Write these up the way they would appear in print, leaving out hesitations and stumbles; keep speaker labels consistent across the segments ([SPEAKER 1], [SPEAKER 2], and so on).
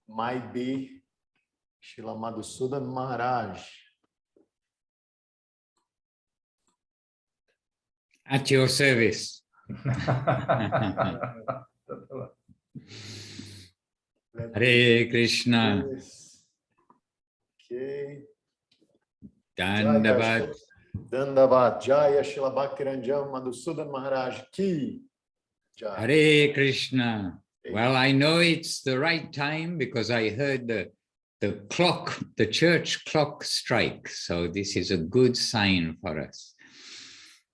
[SPEAKER 1] might be Srila Madhusudan Maharaj.
[SPEAKER 2] At your service. Hare Krishna.
[SPEAKER 1] Okay.
[SPEAKER 2] Dandavat.
[SPEAKER 1] Dandavat. Jaya Srila Bhaktiranjam Madhusudan Maharaj Ki. Jaya.
[SPEAKER 2] Hare Krishna. Well, I know it's the right time because I heard the clock, the church clock strike. So this is a good sign for us.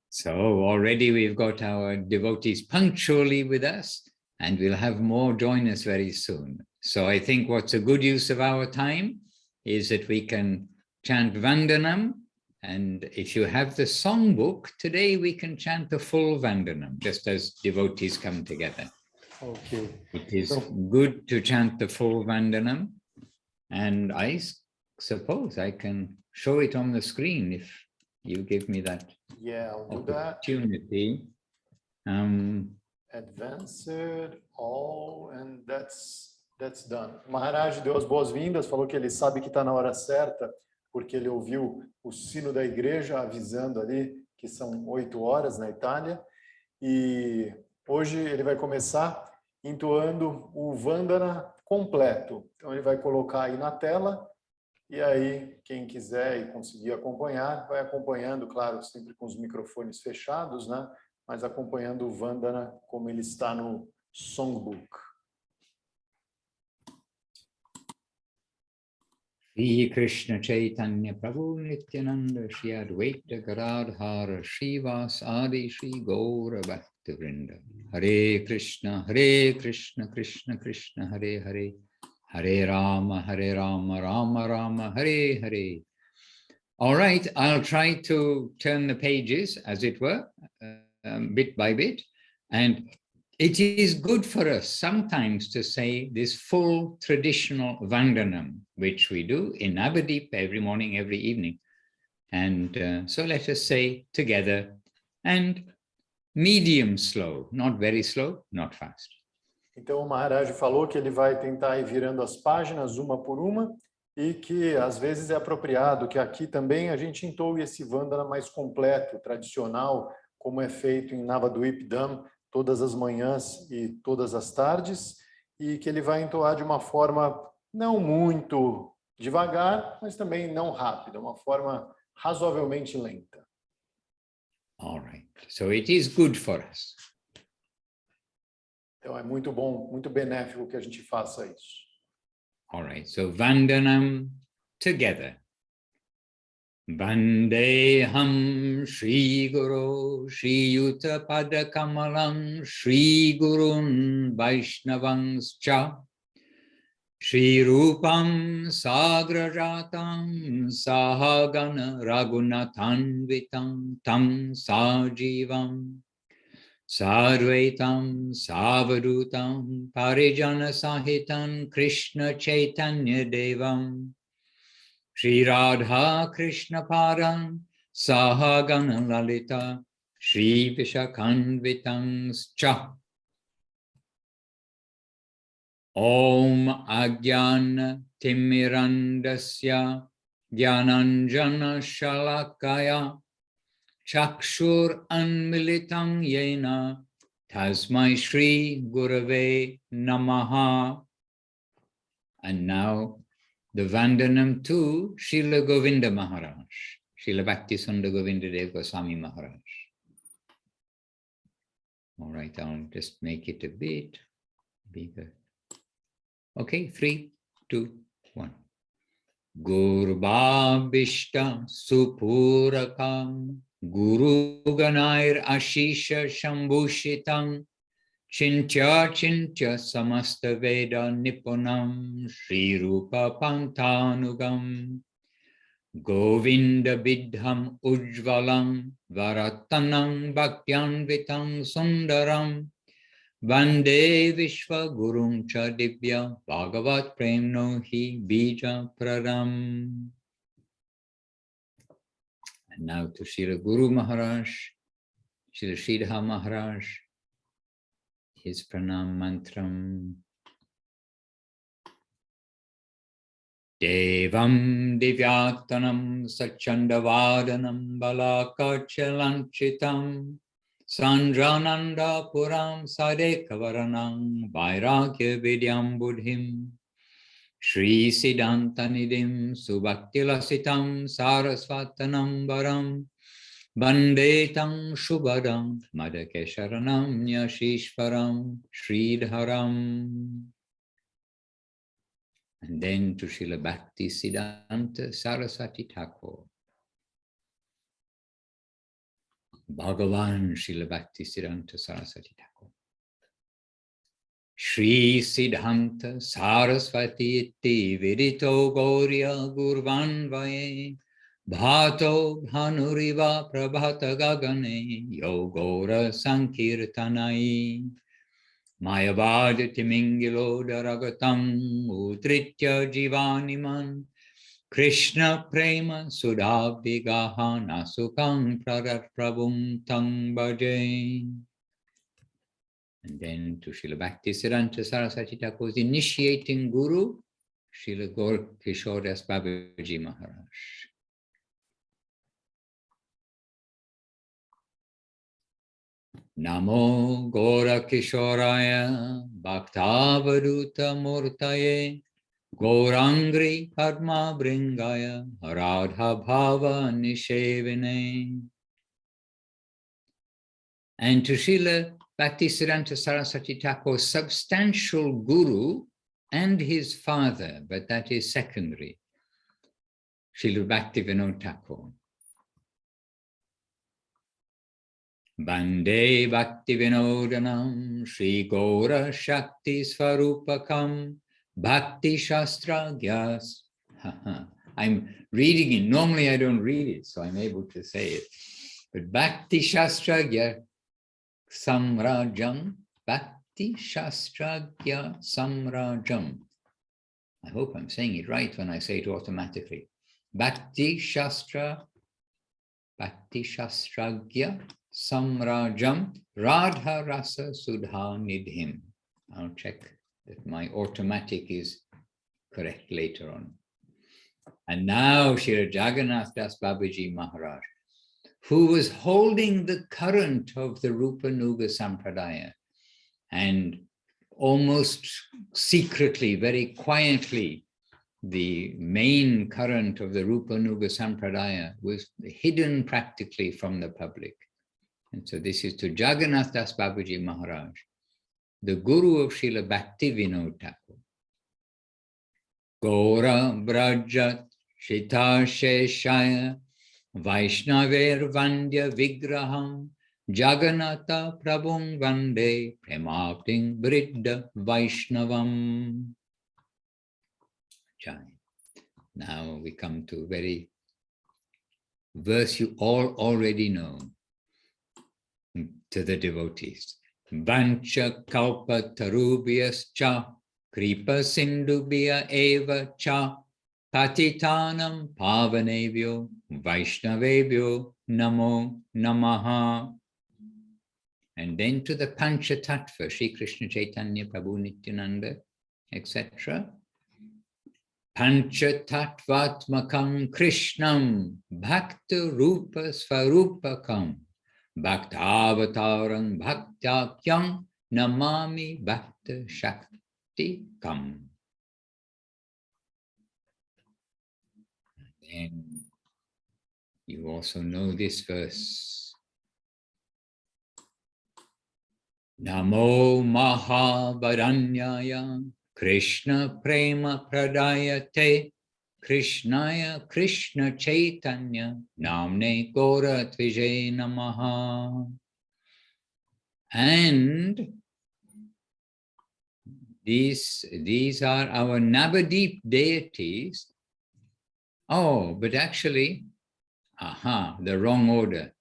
[SPEAKER 2] So already we've got our devotees punctually with us, and we'll have more join us very soon. So I think what's a good use of our time is that we can chant Vandanam, and if you have the songbook, today we can chant the full Vandanam, just as devotees come together.
[SPEAKER 1] Okay.
[SPEAKER 2] It is good to chant the full Vandanam, and I suppose I can show it on the screen if you give me that.
[SPEAKER 1] Yeah, I'll do that.
[SPEAKER 2] Opportunity.
[SPEAKER 1] Advanced, all, and that's done. Maharaj deu as boas-vindas, falou que ele sabe que está na hora certa, porque ele ouviu o sino da igreja avisando ali que são 8 horas na Itália, e hoje ele vai começar entoando o Vandana completo. Então ele vai colocar aí na tela, e aí quem quiser e conseguir acompanhar, vai acompanhando, claro, sempre com os microfones fechados, né? Mas acompanhando o Vandana como ele está no songbook.
[SPEAKER 2] Sri Krishna Chaitanya Prabhu Nityananda Shri Advaita Gadadhara Srivas Adi Shri Gaura Bhakta Vrinda. Hare Krishna Krishna Krishna Hare Hare, Hare Rama Rama Rama Hare Hare. All right, I'll try to turn the pages, as it were, bit by bit, and it is good for us sometimes to say this full traditional Vandanam, which we do in Navadip every morning, every evening. And so let us say together, and medium slow, not very slow, not fast.
[SPEAKER 1] Então o Maharaj falou que ele vai tentar ir virando as páginas uma por uma, e que às vezes é apropriado que aqui também a gente entoe esse Vandana mais completo, tradicional, como é feito em Navadvipdam, todas as manhãs e todas as tardes, e que ele vai entoar de uma forma não muito devagar, mas também não rápida, uma forma razoavelmente lenta.
[SPEAKER 2] All right, so it is good for us.
[SPEAKER 1] Então é muito bom, muito benéfico que a gente faça isso.
[SPEAKER 2] All right, so Vandanam together. Vandeham Shri Guru Shri Yuta Pada Kamalam Shri Gurun Vaishnavangscha Shri Rupam Sagrajatam Sahagana Raghunathanvitam Tam Sajivam Sarvaitam Savadutam Parijana Sahitam Krishna Chaitanya Devam Shri Radha Krishna Param Sahagana Lalita Shri Vishakhanvitangscha Om Agyan Timirandasya Dhyananjana Shalakaya Chakshur Anmilitam Yena Tasmai Shri Gurave Namaha. And now the Vandanam to Srila Govinda Maharaj, Srila Bhaktisunda Govinda Dev Goswami Maharaj. All right, I'll just make it a bit bigger. Okay, 3, 2, 1. Gurbhavishta Supurakam Guru Ganair Ashisha Shambhushitam Chincha Chincha Samasta Veda Nipunam Sri Rupa Pantanugam Govinda Bidham Ujvalam Varatanam Bhaktyanvitam Sundaram Vande Vishwa Gurum Cha Divya Bhagavat Premno Hi Bija Pradam. And now to Srila Guru Maharaj, Srila Sridhar Maharaj, his pranam mantram. Devam divyatanam sachandavadanam balakachalanchitam Sanjananda puram sadekavaranam vairagya vidyam buddhim Shri Siddhantanidim subhaktilasitam sarasvatanam varam Bandetam shubhadam madakesharanam yashishvaram Sridharam. And then to Srila Bhakti Siddhanta Saraswati Thakur. Bhagavan Srila Bhakti Siddhanta Saraswati Thakur. Shri Siddhanta Saraswati iti vidito Gaudiya Gurvanvaye Bhato Bhanuriva Prabhata Gagane Yogora Sankirtanai Mayavadati Mingilo Daragatam Utritya Jivaniman Krishna Prema Sudhabdi Gahana Sukam Pradat Prabhum Tang Bhaje. And then to Srila Bhakti Siddhanta Saraswati Thakur's initiating guru, Srila Kishore Das Babaji Maharaj. Namo Gora Kishoraya Bhaktavaduta Murtaye Gaurangri Padma Bringaya Radha Bhava Nishevine. And to Srila Bhaktisiddhanta Saraswati Thakur's substantial guru and his father, but that is secondary, Srila Bhaktivinoda Thakur. Bande Bhaktivinodanam Sri Gaura Shakti Svarupakam Bhakti Shastra Gyas. I'm reading it. Normally I don't read it, so I'm able to say it. But Bhakti Shastra Gyas Samrajam. Bhakti Shastra Gyas Samrajam. I hope I'm saying it right when I say it automatically. Bhakti Shastra Gyas Samrajam Radha Rasa Sudha Nidhim. I'll check that my automatic is correct later on. And now Srila Jagannath Das Babaji Maharaj, who was holding the current of the Rupa Nuga Sampradaya and almost secretly, very quietly, the main current of the Rupa Nuga Sampradaya was hidden practically from the public. And so this is to Jagannath Das Babaji Maharaj, the guru of Srila Bhaktivinoda Thakur. Gora Brajat Shita Sheshaya Vaishnaver Vandya Vigraham Jagannatha Prabhum Vande Premapting Briddha Vaishnavam. Now we come to a very verse you all already know. To the devotees. Vancha kalpa tarubhyas cha kripa sindubhya eva cha patitanam pavanebhyo vaishnavebhyo namo namaha. And then to the Panchatattva, Sri Krishna Chaitanya Prabhu Nityananda, etc. Panchatattvatmakam Krishnam bhakta rupa svarupakam Bhaktavataram Bhaktakyam Namami Bhakta Shakti Kam. And you also know this verse. Namo Mahabharanyaya Krishna Prema Pradayate Krishnaya Krishna Chaitanya Namne Gora Tvije Namaha. And these are our Navadip deities. Oh, but actually, the wrong order.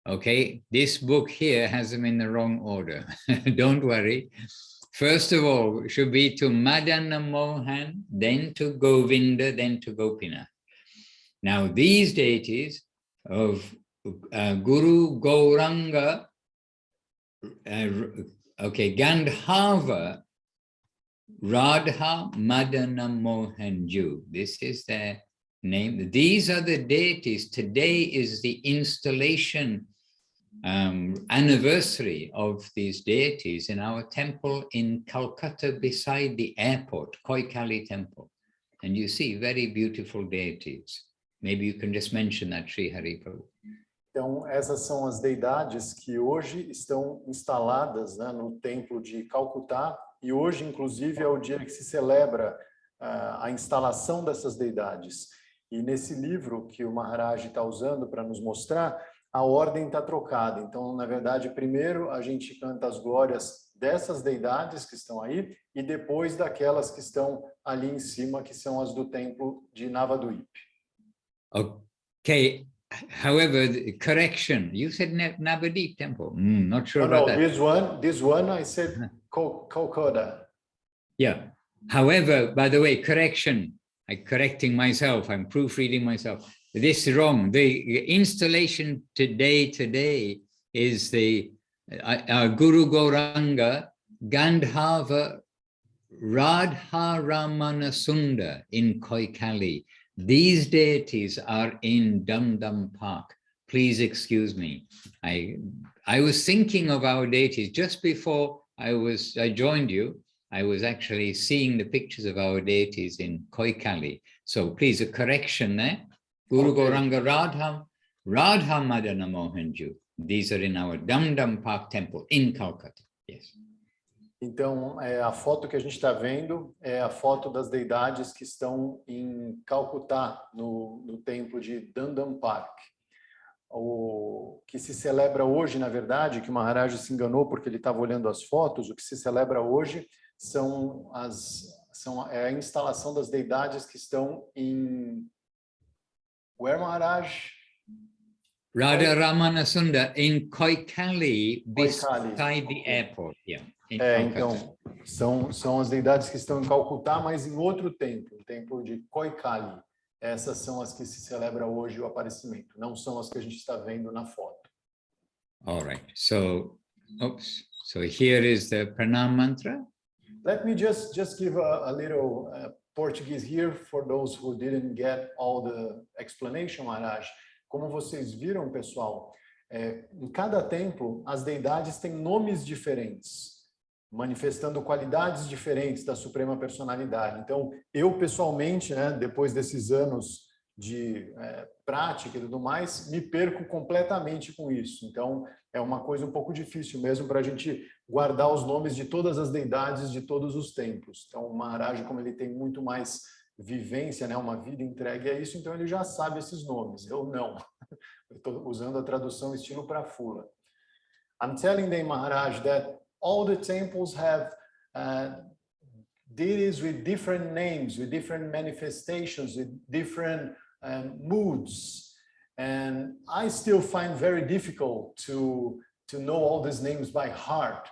[SPEAKER 2] Okay, this book here has them in the wrong order. Don't worry. First of all, it should be to Madana Mohan, then to Govinda, then to Gopinath. Now, these deities of Guru Gauranga, Gandharva Radha Madana Mohanju. This is their name. These are the deities. Today is the installation anniversary of these deities in our temple in Calcutta beside the airport, Koikali temple. And you see very beautiful deities. Maybe you can just mention that, Sri Hari Prabhu.
[SPEAKER 1] Então, essas são as deidades que hoje estão instaladas, né, no templo de Calcutá, e hoje, inclusive, é o dia que se celebra a instalação dessas deidades. E nesse livro que o Maharaj está usando para nos mostrar, a ordem está trocada. Então, na verdade, primeiro a gente canta as glórias dessas deidades que estão aí, e depois daquelas que estão ali em cima, que são as do templo de Navadvip.
[SPEAKER 2] Okay. However, correction. You said Navadvip temple. Not sure about that.
[SPEAKER 1] This one I said Kolkata.
[SPEAKER 2] Yeah. However, by the way, correction. I'm correcting myself. I'm proofreading myself. This is wrong. The installation today is the Guru Gauranga Gandhava Radharamana Sunda in Koikali. These deities are in Dum Dum Park. Please excuse me. I was thinking of our deities just before I joined you. I was actually seeing the pictures of our deities in Koikali. So please, a correction there. Guru Gauranga Radha Madana Mohanju. These are in our Dum Dum Park temple in Calcutta. Yes.
[SPEAKER 1] Então, a foto que a gente está vendo é a foto das deidades que estão em Calcutá, no templo de Dum Dum Park. O que se celebra hoje, na verdade, que o Maharaj se enganou porque ele estava olhando as fotos, o que se celebra hoje é a instalação das deidades que estão em... Where, Maharaj?
[SPEAKER 2] Radha Ramana Sunda in Koikali, beside the airport. Yeah.
[SPEAKER 1] Então, são as deidades que estão em Calcutá, mas em outro templo, o templo de Koikali. Essas são as que se celebra hoje o aparecimento, não são as que a gente está vendo na foto.
[SPEAKER 2] All right. So here is the pranam mantra.
[SPEAKER 1] Let me just give a little Portuguese here for those who didn't get all the explanation, Maharaj. Como vocês viram, pessoal, em cada templo as deidades têm nomes diferentes, manifestando qualidades diferentes da Suprema Personalidade. Então, eu pessoalmente, né, depois desses anos de prática e tudo mais, me perco completamente com isso. Então, é uma coisa um pouco difícil mesmo para a gente guardar os nomes de todas as deidades de todos os templos. Então, o Maharaj, como ele tem muito mais vivência, né, uma vida entregue a isso, então ele já sabe esses nomes. Eu não. Eu estou usando a tradução estilo Prafula. I'm telling them, Maharaj, that all the temples have deities with different names, with different manifestations, with different moods. And I still find very difficult to know all these names by heart.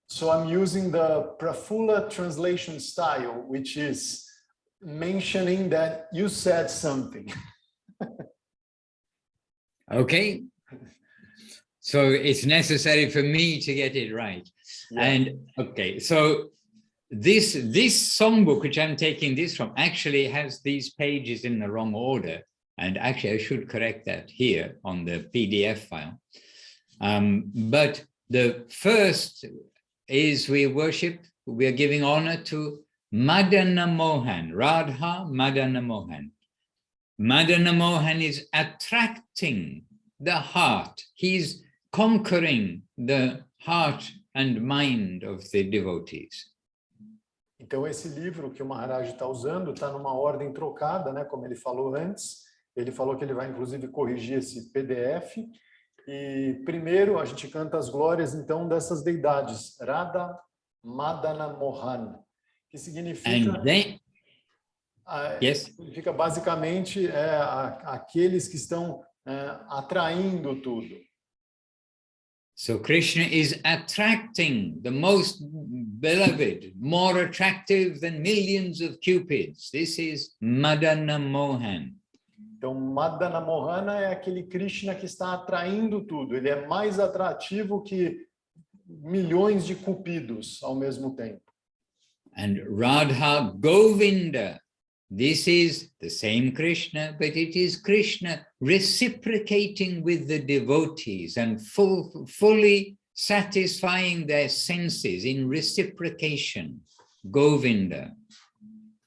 [SPEAKER 1] So I'm using the Prafula translation style, which is mentioning that you said something.
[SPEAKER 2] Okay. So it's necessary for me to get it right. Yeah. And okay, so this songbook, which I'm taking this from, actually has these pages in the wrong order. And actually, I should correct that here on the PDF file. But the first is we are giving honor to Madana Mohan, Radha Madana Mohan. Madana Mohan is attracting the heart. He's conquering the heart and mind of the devotees.
[SPEAKER 1] Então, esse livro que o Maharaj está usando está numa ordem trocada, né? Como ele falou antes. Ele falou que ele vai, inclusive, corrigir esse PDF. E primeiro a gente canta as glórias, então, dessas deidades. Radha Madana Mohan, que significa... Significa basicamente aqueles que estão atraindo tudo.
[SPEAKER 2] So Krishna is attracting the most beloved, more attractive than millions of cupids. This is Madana Mohan.
[SPEAKER 1] Então, Madana Mohana é aquele Krishna que está atraindo tudo. Ele é mais atrativo que milhões de cupidos ao mesmo tempo.
[SPEAKER 2] And Radha Govinda, this is the same Krishna, but it is Krishna reciprocating with the devotees and fully satisfying their senses in reciprocation. Govinda.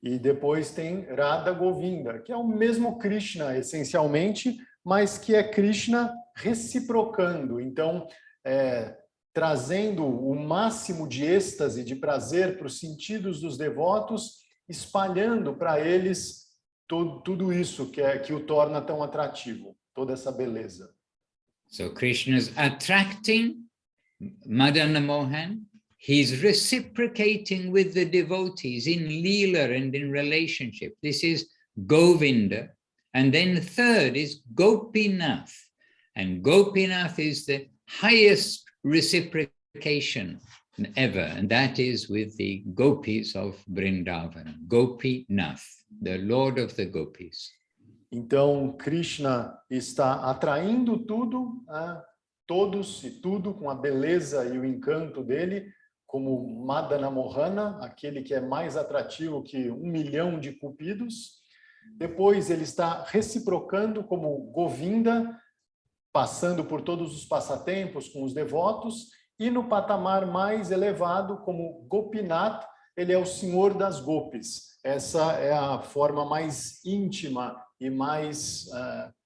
[SPEAKER 1] E depois tem Radha Govinda, que é o mesmo Krishna, essencialmente, mas que é Krishna reciprocando. Então, trazendo o máximo de êxtase, de prazer para os sentidos dos devotos, espalhando para eles tudo isso que o torna tão atrativo, toda essa beleza.
[SPEAKER 2] So Krishna's attracting Madana Mohan. He's reciprocating with the devotees in Leela and in relationship. This is Govinda. And then third is Gopinath. And Gopinath is the highest reciprocation ever. And that is with the gopis of Vrindavan. Gopinath, the Lord of the gopis.
[SPEAKER 1] Então, Krishna está atraindo tudo, todos e tudo com a beleza e o encanto dele, como Madana Mohana, aquele que é mais atrativo que 1 milhão de cupidos. Depois ele está reciprocando como Govinda, passando por todos os passatempos com os devotos, e no patamar mais elevado, como Gopinath, ele é o senhor das gopis. Essa é a forma mais íntima e mais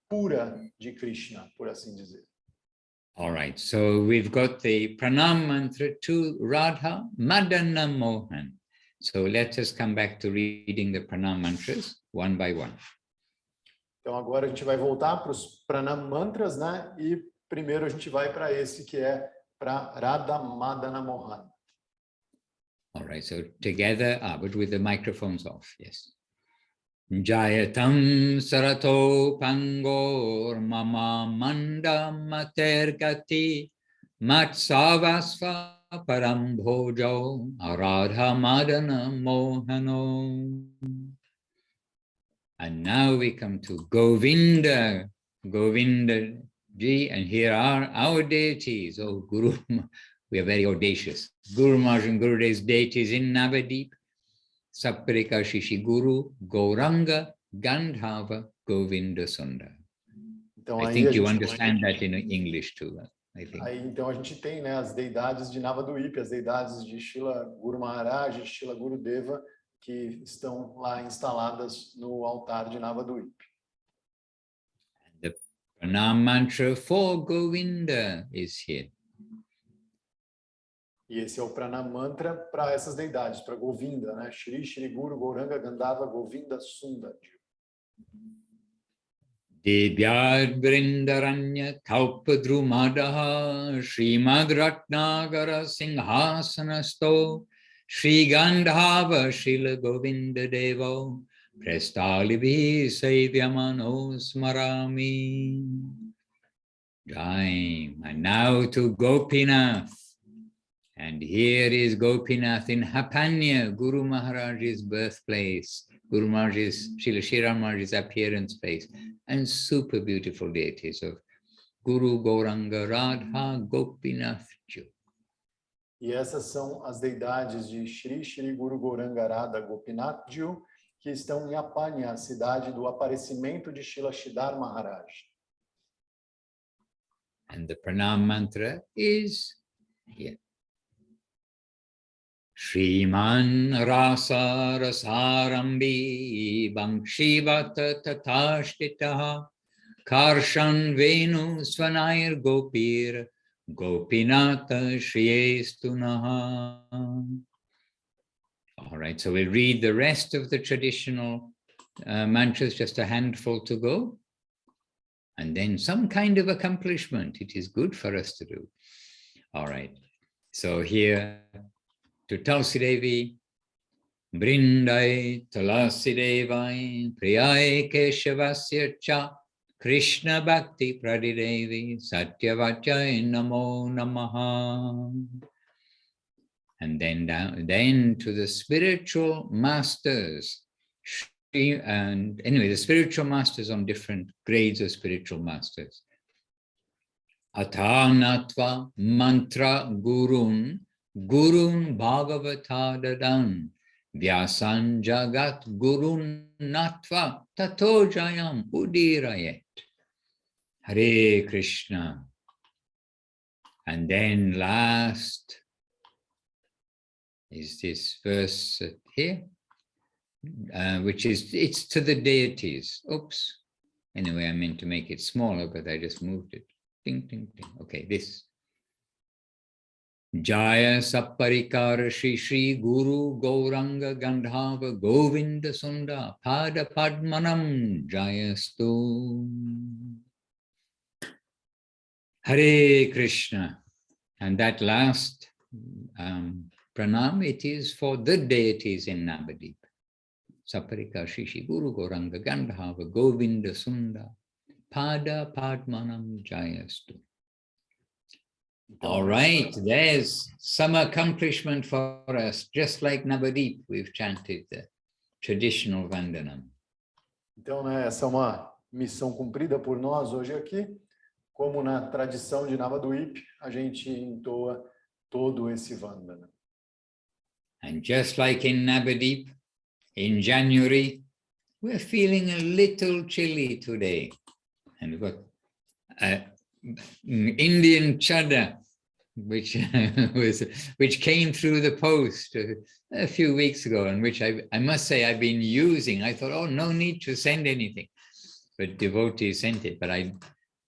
[SPEAKER 1] pura de Krishna, por assim dizer.
[SPEAKER 2] All right, so we've got the pranam mantra to Radha Madana Mohan. So let us come back to reading the pranam mantras one by one.
[SPEAKER 1] Então agora a gente vai voltar para os pranam mantras, né? E primeiro a gente vai para esse que é para Radha Madana Mohan.
[SPEAKER 2] All right, so together, but with the microphones off, yes. Jayatam Sarato Pangor Mama Manda Matergati Matsavasva Parambhojo Aradha Madana Mohano. And now we come to Govinda, Govinda Ji, and here are our deities. Oh, Guru, we are very audacious. Guru Maharaj and Gurudev's deities in Navadip. Saparika Shishi Guru, Gauranga, Gandhava, Govinda Sundar. Então, I think you understand that in English too, I think.
[SPEAKER 1] Aí, então a gente tem, né, as deidades de Navadvip, as deidades de Srila Guru Maharaj e Srila Gurudeva, que estão lá instaladas no altar de Navadvip.
[SPEAKER 2] The pranam mantra for Govinda is here.
[SPEAKER 1] E esse é o pranam mantra para essas deidades, para Govinda, né? Shri, Shri Guru, Gauranga, Gandhava, Govinda, Sundar.
[SPEAKER 2] Divyad Vrindaranya Kalpadrumadaha Srimad Ratnagara Singhasanasto Shri Gandhava Srila Govinda Devo Prestalibi Sevyamano Smarami. Time. And now to Gopinath. And here is Gopinath in Hapanya, Guru Maharaj's birthplace, Guru Maharaj's, Srila Sridhar Maharaj's appearance place, and super beautiful deities of Guru Gauranga Radha Gopinath Ju.
[SPEAKER 1] E essas são as deidades de Shri Shri Guru Gauranga Radha Gopinath Ju, que estão em Hapanya, a cidade do aparecimento de Srila Sridhar Maharaj.
[SPEAKER 2] And the pranam mantra is here. Shriman Rasa Rasarambi Bangshivata Tatashtitaha Karshan Venu Swanair Gopir Gopinata Shriyestunaha. All right, so we'll read the rest of the traditional mantras, just a handful to go. And then some kind of accomplishment. It is good for us to do. All right, so here to Tulsi Devi, Brindai Tulasi Devai, Priyai Keshavasya Cha, Krishna Bhakti Pradidevi, Satyavachai Namo Namaha. And then to the spiritual masters. And anyway, the spiritual masters on different grades of spiritual masters. Athanatva Mantra Gurun Bhagavata Dadan Vyasan jagat gurun natva tato jayam udirayet. Hare Krishna. And then last is this verse here, which is, it's to the deities. Oops. Anyway, I meant to make it smaller, but I just moved it. Ding, ding, ding. Okay, this. Jaya Saparikara Shri Shri Guru Gauranga Gandhava Govinda Sunda Pada Padmanam Jayastu. Hare Krishna. And that last pranam, it is for the deities in Navadip. Saparika Shri Shri Guru Gauranga Gandhava Govinda Sunda Pada Padmanam Jayastu. All right, there's some accomplishment for us. Just like Navadip, we've chanted the traditional Vandana.
[SPEAKER 1] Então, né, essa é uma missão cumprida por nós hoje aqui. Como na tradição de Navadvip, a gente entoa todo esse Vandana.
[SPEAKER 2] And just like in Navadip, in January, we're feeling a little chilly today. And we've got Indian chadar, which came through the post a few weeks ago, and which I must say I've been using. I thought, oh, no need to send anything, but devotees sent it. But I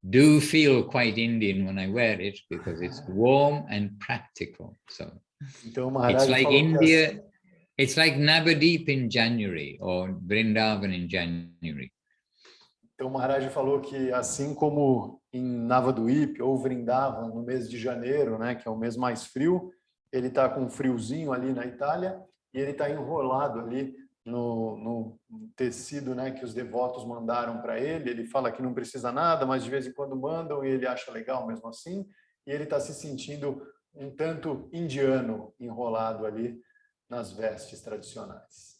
[SPEAKER 2] do feel quite Indian when I wear it because it's warm and practical. So
[SPEAKER 1] então,
[SPEAKER 2] it's like India, it's like Navadip in January or Vrindavan in January.
[SPEAKER 1] Então, Maharaj falou que assim como em Navadvip ou Vrindavan no mês de janeiro, né, que é o mês mais frio, ele está com um friozinho ali na Itália e ele está enrolado ali no tecido, né, que os devotos mandaram para ele. Ele fala que não precisa nada, mas de vez em quando mandam e ele acha legal mesmo assim. E ele está se sentindo um tanto indiano enrolado ali nas vestes tradicionais.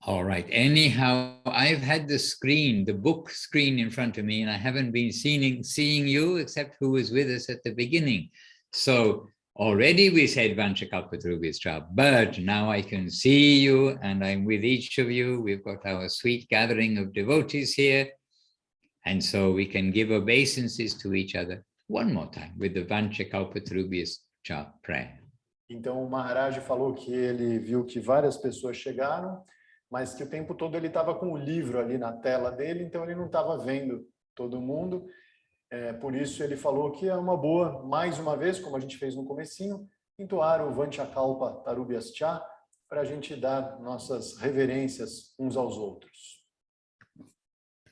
[SPEAKER 2] All right. Anyhow, I've had the screen, the book screen in front of me, and I haven't been seeing you except who was with us at the beginning. So already we said Vanchakalpatarubhyascha, but now I can see you and I'm with each of you. We've got our sweet gathering of devotees here. And so we can give obeisances to each other one more time with the Vanchakalpatarubhyascha prayer.
[SPEAKER 1] Então o Maharaj falou que ele viu que várias pessoas chegaram, mas que o tempo todo ele estava com o livro ali na tela dele, então ele não estava vendo todo mundo. Por isso ele falou que é uma boa, mais uma vez, como a gente fez no comecinho, entoar o Vanchakalpatarubhyascha para a gente dar nossas reverências uns aos outros.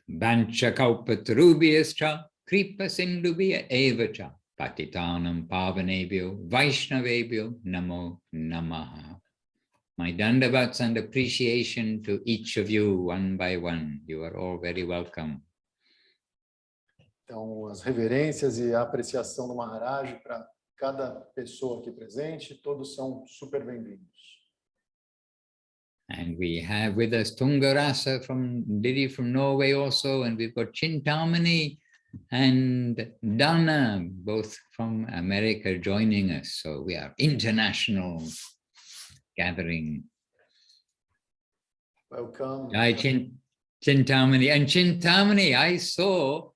[SPEAKER 2] Vanchakalpatarubhyascha kripa sindubhya evacha patitanam pavanebhyo vaishnavebhyo namo namaha. My dandavats and appreciation to each of you one by one. You are all very welcome.
[SPEAKER 1] Então, as reverências e a apreciação do Maharaj para cada pessoa aqui presente, todos são super bem-vindos.
[SPEAKER 2] And we have with us Tungarasa from Didi from Norway also, and we've got Chintamani and Dana, both from America, joining us. So we are international gathering.
[SPEAKER 1] Welcome.
[SPEAKER 2] Hi, Chintamani. And Chintamani, I saw,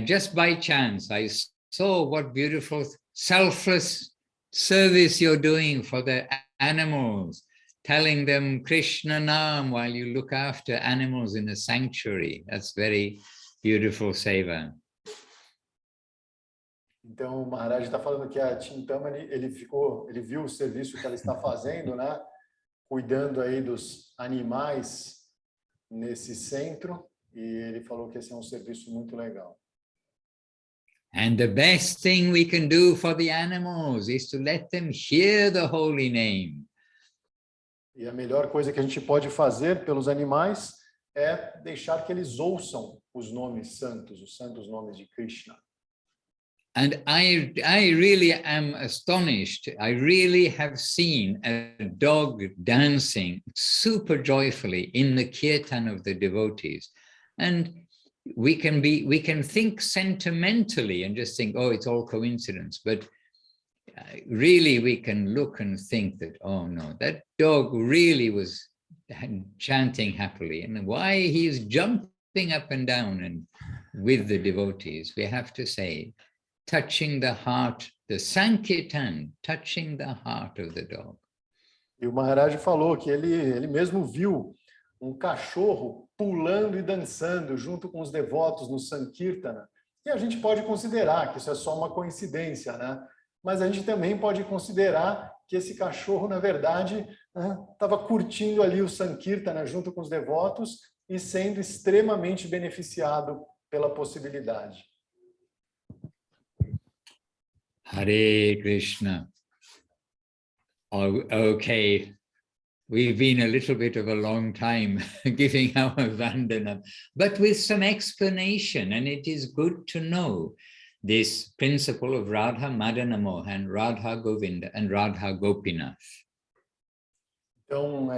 [SPEAKER 2] just by chance, I saw what beautiful selfless service you're doing for the animals, telling them Krishna Nam while you look after animals in a sanctuary. That's very beautiful seva.
[SPEAKER 1] Então, o Maharaj está falando que a Chintamani, ele viu o serviço que ela está fazendo, né? Cuidando aí dos animais nesse centro, e ele falou que esse é um serviço muito legal.
[SPEAKER 2] And the best thing we can do for the animals is to let them hear the holy name.
[SPEAKER 1] E a melhor coisa que a gente pode fazer pelos animais é deixar que eles ouçam os nomes santos, os santos nomes de Krishna.
[SPEAKER 2] And I really am astonished. I really have seen a dog dancing super joyfully in the kirtan of the devotees. And we can think sentimentally and just think, oh, it's all coincidence. But really we can look and think that, oh no, that dog really was chanting happily, and why he is jumping up and down and with the devotees, we have to say, touching the heart, the Sankirtan, touching the heart of the dog.
[SPEAKER 1] E o Maharaj falou que ele mesmo viu um cachorro pulando e dançando junto com os devotos no Sankirtana. E a gente pode considerar que isso é só uma coincidência, né? Mas a gente também pode considerar que esse cachorro, na verdade, estava curtindo ali o Sankirtana junto com os devotos e sendo extremamente beneficiado pela possibilidade.
[SPEAKER 2] Hare Krishna. Oh, okay, we've been a little bit of a long time giving our Vandana, but with some explanation, and it is good to know this principle of Radha Madana Mohan, Radha Govinda, and Radha Gopinath.
[SPEAKER 1] Então,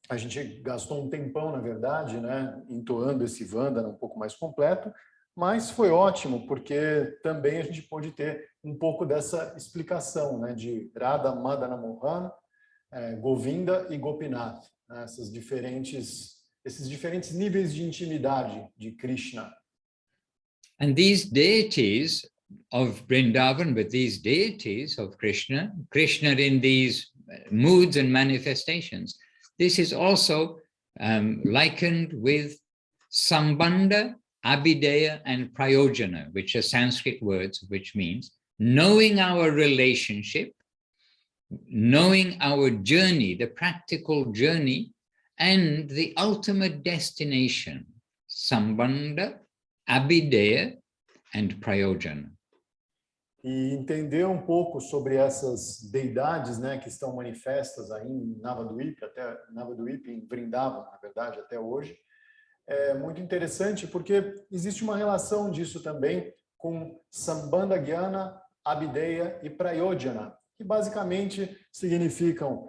[SPEAKER 1] a gente gastou um tempão, na verdade, né, entoando esse Vandana um pouco mais completo, mas foi ótimo, porque também a gente pôde ter um pouco dessa explicação, né, de Radha Madana Mohan, Govinda e Gopinath, né, esses diferentes níveis de intimidade de Krishna.
[SPEAKER 2] And these deities of Vrindavan, but these deities of Krishna, Krishna in these moods and manifestations, this is also likened with Sambandha, Abhideya, and Prayojana, which are Sanskrit words, which means knowing our relationship, knowing our journey, the practical journey, and the ultimate destination, Sambandha, Abhideya, and Prayojana.
[SPEAKER 1] E entender um pouco sobre essas deidades, né, que estão manifestas aí em Navadvipa, em Vrindavan, na verdade, até hoje, é muito interessante porque existe uma relação disso também com Sambandha Gyana, Abhideya e Prayojana, que basicamente significam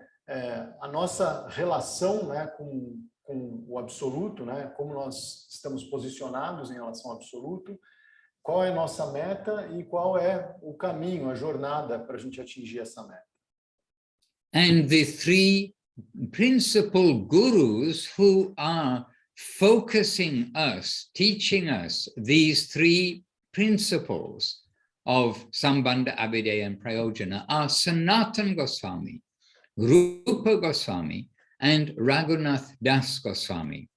[SPEAKER 1] a nossa relação, né, com o absoluto, né, como nós estamos posicionados em relação ao absoluto, qual é a nossa meta e qual é o caminho, a jornada para a gente atingir essa meta.
[SPEAKER 2] And the three principal gurus who are focusing us, teaching us these three principles of Sambandha, Abhideya, and Prayojana are Sanatana Goswami, Rupa Goswami, and Raghunath Das Goswami.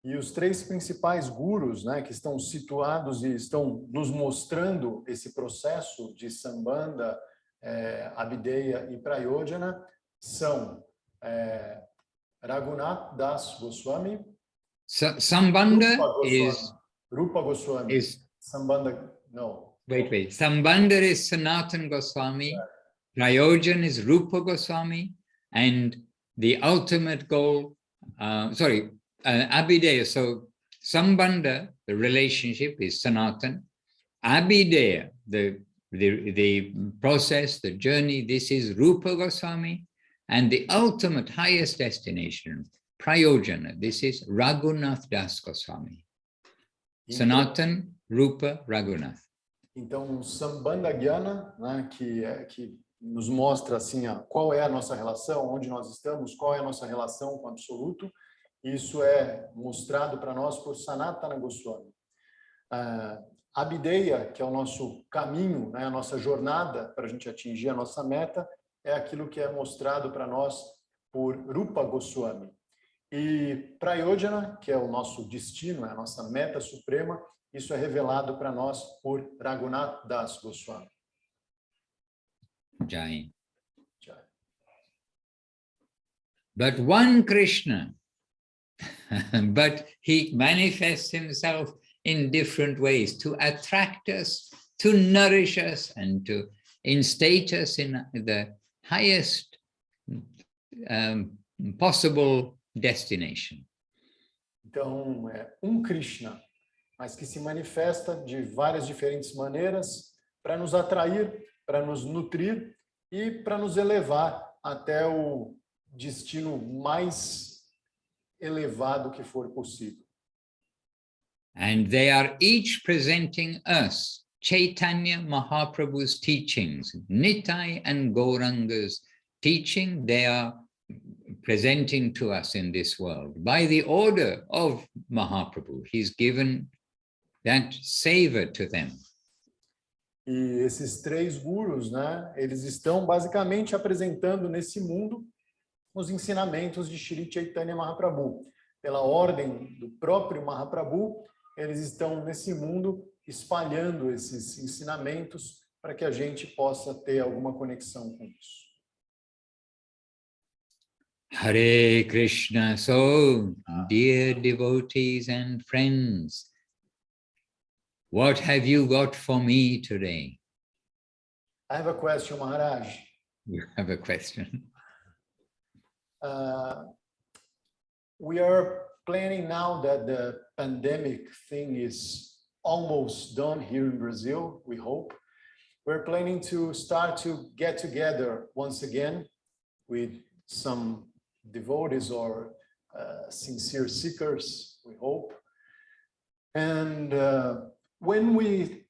[SPEAKER 1] E os três principais gurus, né, que estão situados e estão nos mostrando esse processo de Sambandha, Abhideya e Prayojana são Raghunath Das Goswami.
[SPEAKER 2] Sambandha
[SPEAKER 1] Rupa Goswami.
[SPEAKER 2] is
[SPEAKER 1] Sambandha, no.
[SPEAKER 2] Wait. Sambandha is Sanatana Goswami, Prayojana is Rupa Goswami, and the ultimate goal, Abhideya. So Sambandha, the relationship, is Sanatana. Abhideya, the process, the journey, this is Rupa Goswami. And the ultimate highest destination, Prayojana, this is Raghunath Das Goswami. Sanatana, Rupa, Raghunath.
[SPEAKER 1] Então, Sambandha Gyana, né, que nos mostra assim, qual é a nossa relação, onde nós estamos, qual é a nossa relação com o absoluto. Isso é mostrado para nós por Sanatana Goswami. Abhideya, que é o nosso caminho, né, a nossa jornada para a gente atingir a nossa meta, é aquilo que é mostrado para nós por Rupa Goswami. E Prayojana, que é o nosso destino, é a nossa meta suprema, isso é revelado para nós por Raghunath Das Goswami.
[SPEAKER 2] Jai. But one Krishna, but he manifests himself in different ways to attract us, to nourish us, and to instate us in the highest possible destination.
[SPEAKER 1] Então, é Krishna, mas que se manifesta de várias diferentes maneiras para nos atrair, para nos nutrir e para nos elevar até o destino mais elevado que for possível.
[SPEAKER 2] And they are each presenting us Chaitanya Mahaprabhu's teachings, Nitai and Gauranga's teaching, they are presenting to us in this world. By the order of Mahaprabhu, he's given that savor to them.
[SPEAKER 1] E esses três gurus, né, eles estão basicamente apresentando nesse mundo os ensinamentos de Shri Chaitanya Mahaprabhu. Pela ordem do próprio Mahaprabhu, eles estão nesse mundo espalhando esses ensinamentos para que a gente possa ter alguma conexão com isso.
[SPEAKER 2] Hare Krishna. So, dear devotees and friends, what have you got for me today?
[SPEAKER 1] I have a question, Maharaj.
[SPEAKER 2] You have a question.
[SPEAKER 1] We are planning now that the pandemic thing is almost done here in Brazil, we hope. We're planning to start to get together once again with some devotees or sincere seekers, we hope. And when we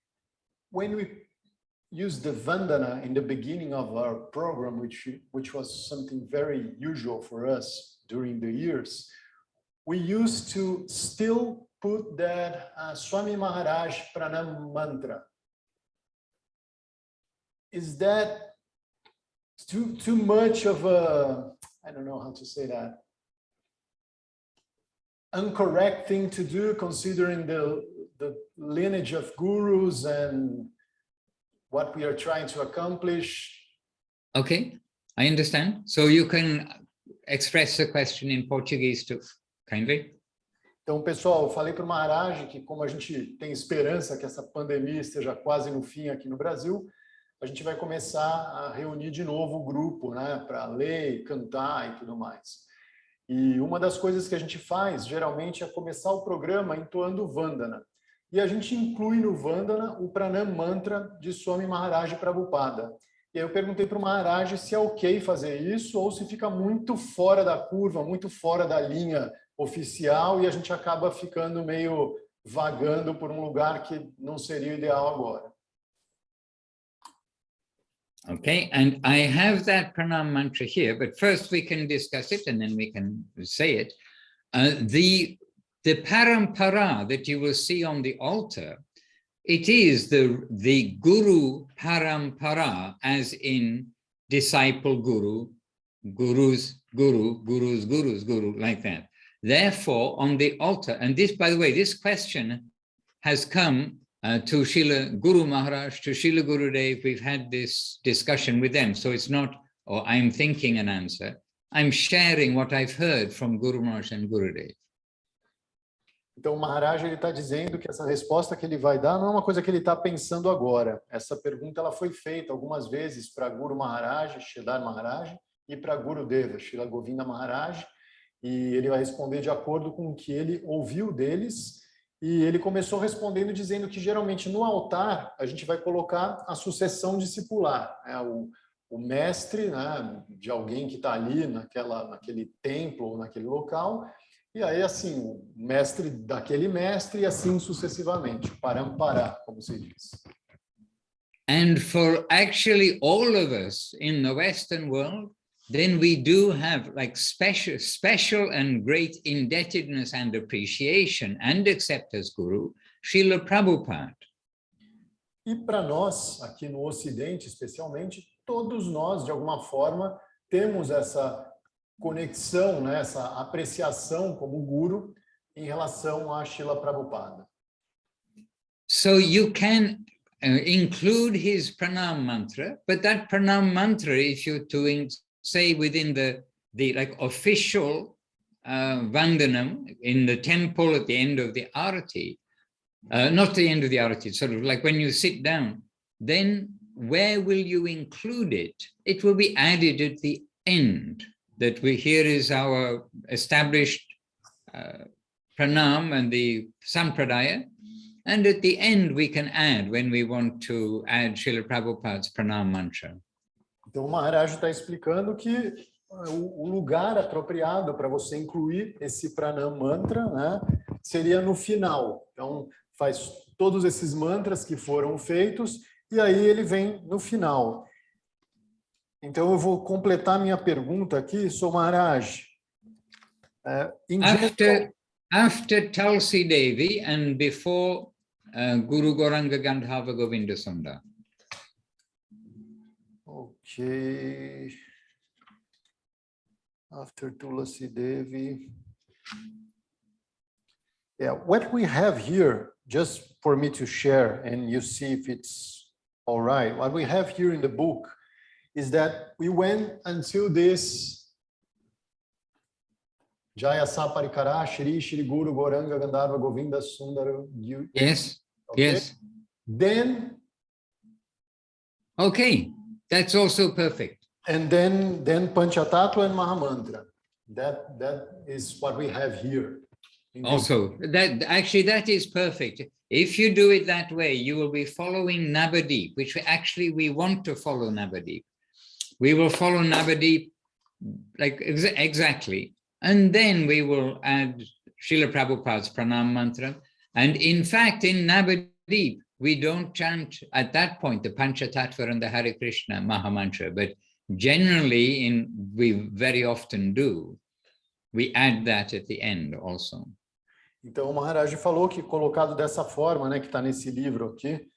[SPEAKER 1] use the Vandana in the beginning of our program, which was something very usual for us during the years, we used to still put that Swami Maharaj Pranam mantra. Is that too much of a, I don't know how to say that, incorrect thing to do, considering the lineage of gurus and what we are trying to accomplish?
[SPEAKER 2] Okay, I understand. So you can express the question in Portuguese too, kindly.
[SPEAKER 1] Então, pessoal, eu falei para o Maharaj que, como a gente tem esperança que essa pandemia esteja quase no fim aqui no Brasil, a gente vai começar a reunir de novo o grupo, né, para ler, cantar e tudo mais. E uma das coisas que a gente faz, geralmente, é começar o programa entoando Vandana. E a gente inclui no Vandana o Pranam Mantra de Swami Maharaj Prabhupada. E aí eu perguntei para o Maharaj se é ok fazer isso ou se fica muito fora da curva, muito fora da linha oficial e a gente acaba ficando meio vagando por um lugar que não seria o ideal agora.
[SPEAKER 2] Okay, and I have that pranam mantra here, but first we can discuss it and then we can say it. The parampara that you will see on the altar, it is the guru parampara, as in disciple guru, gurus, guru, gurus, gurus, guru, like that. Therefore, on the altar, and this, by the way, this question has come to Srila Guru Maharaj, to Srila Gurudev. We've had this discussion with them. So it's not, or I'm thinking an answer. I'm sharing what I've heard from Guru Maharaj and Gurudev.
[SPEAKER 1] Então, o Maharaj está dizendo que essa resposta que ele vai dar não é uma coisa que ele está pensando agora. Essa pergunta ela foi feita algumas vezes para Guru Maharaj, Sridhar Maharaj, e para Gurudeva, Srila Govinda Maharaj, e ele vai responder de acordo com o que ele ouviu deles, e ele começou respondendo dizendo que geralmente no altar a gente vai colocar a sucessão discipular, né? O mestre, né, de alguém que está ali naquele templo ou naquele local, e aí assim, o mestre daquele mestre e assim sucessivamente, parampara, como se diz.
[SPEAKER 2] And for actually all of us in the Western world, then we do have like special and great indebtedness and appreciation and accept as Guru, Srila Prabhupada.
[SPEAKER 1] E para nós, aqui no Ocidente especialmente, todos nós, de alguma forma, temos essa conexão, né, essa apreciação como Guru em relação a Srila Prabhupada.
[SPEAKER 2] So you can include his pranam mantra, but that pranam mantra, if you're doing, say, within the like official vandanam in the temple at the end of the arati, not the end of the arati, sort of like when you sit down, then where will you include it? It will be added at the end. That here is our established pranam and the sampradaya, and at the end we can add when we want to add Srila Prabhupada's pranam mantra.
[SPEAKER 1] Então o Maharaj está explicando que o lugar apropriado para você incluir esse pranam mantra, né, seria no final. Então faz todos esses mantras que foram feitos, e aí ele vem no final. Então eu vou completar minha pergunta aqui, Swami Maharaj.
[SPEAKER 2] After Tulsi Devi and before Guru Gauranga Gandharva Govinda Sundar.
[SPEAKER 1] Okay. After Tulsi Devi. Yeah, what we have here, just for me to share and you see if it's all right, what we have here in the book is that we went until this Jaya Saparikara Shri Guru Gauranga Gandharva Govinda Sundara.
[SPEAKER 2] Yes,
[SPEAKER 1] okay?
[SPEAKER 2] yes.
[SPEAKER 1] Then.
[SPEAKER 2] Okay, that's also perfect.
[SPEAKER 1] And then Panchatattva and Mahamantra. That is what we have here.
[SPEAKER 2] Also, that is perfect. If you do it that way, you will be following Navadip, which we want to follow Navadip. We will follow Navadip like exactly. And then we will add Srila Prabhupada's Pranam Mantra. And in fact, in Navadip, we don't chant at that point the Panchatattva and the Hare Krishna Mahamantra, but generally, we very often do. We add that at the end also.
[SPEAKER 1] Então, o Maharaj falou que colocado dessa forma, né, que está nesse livro aqui,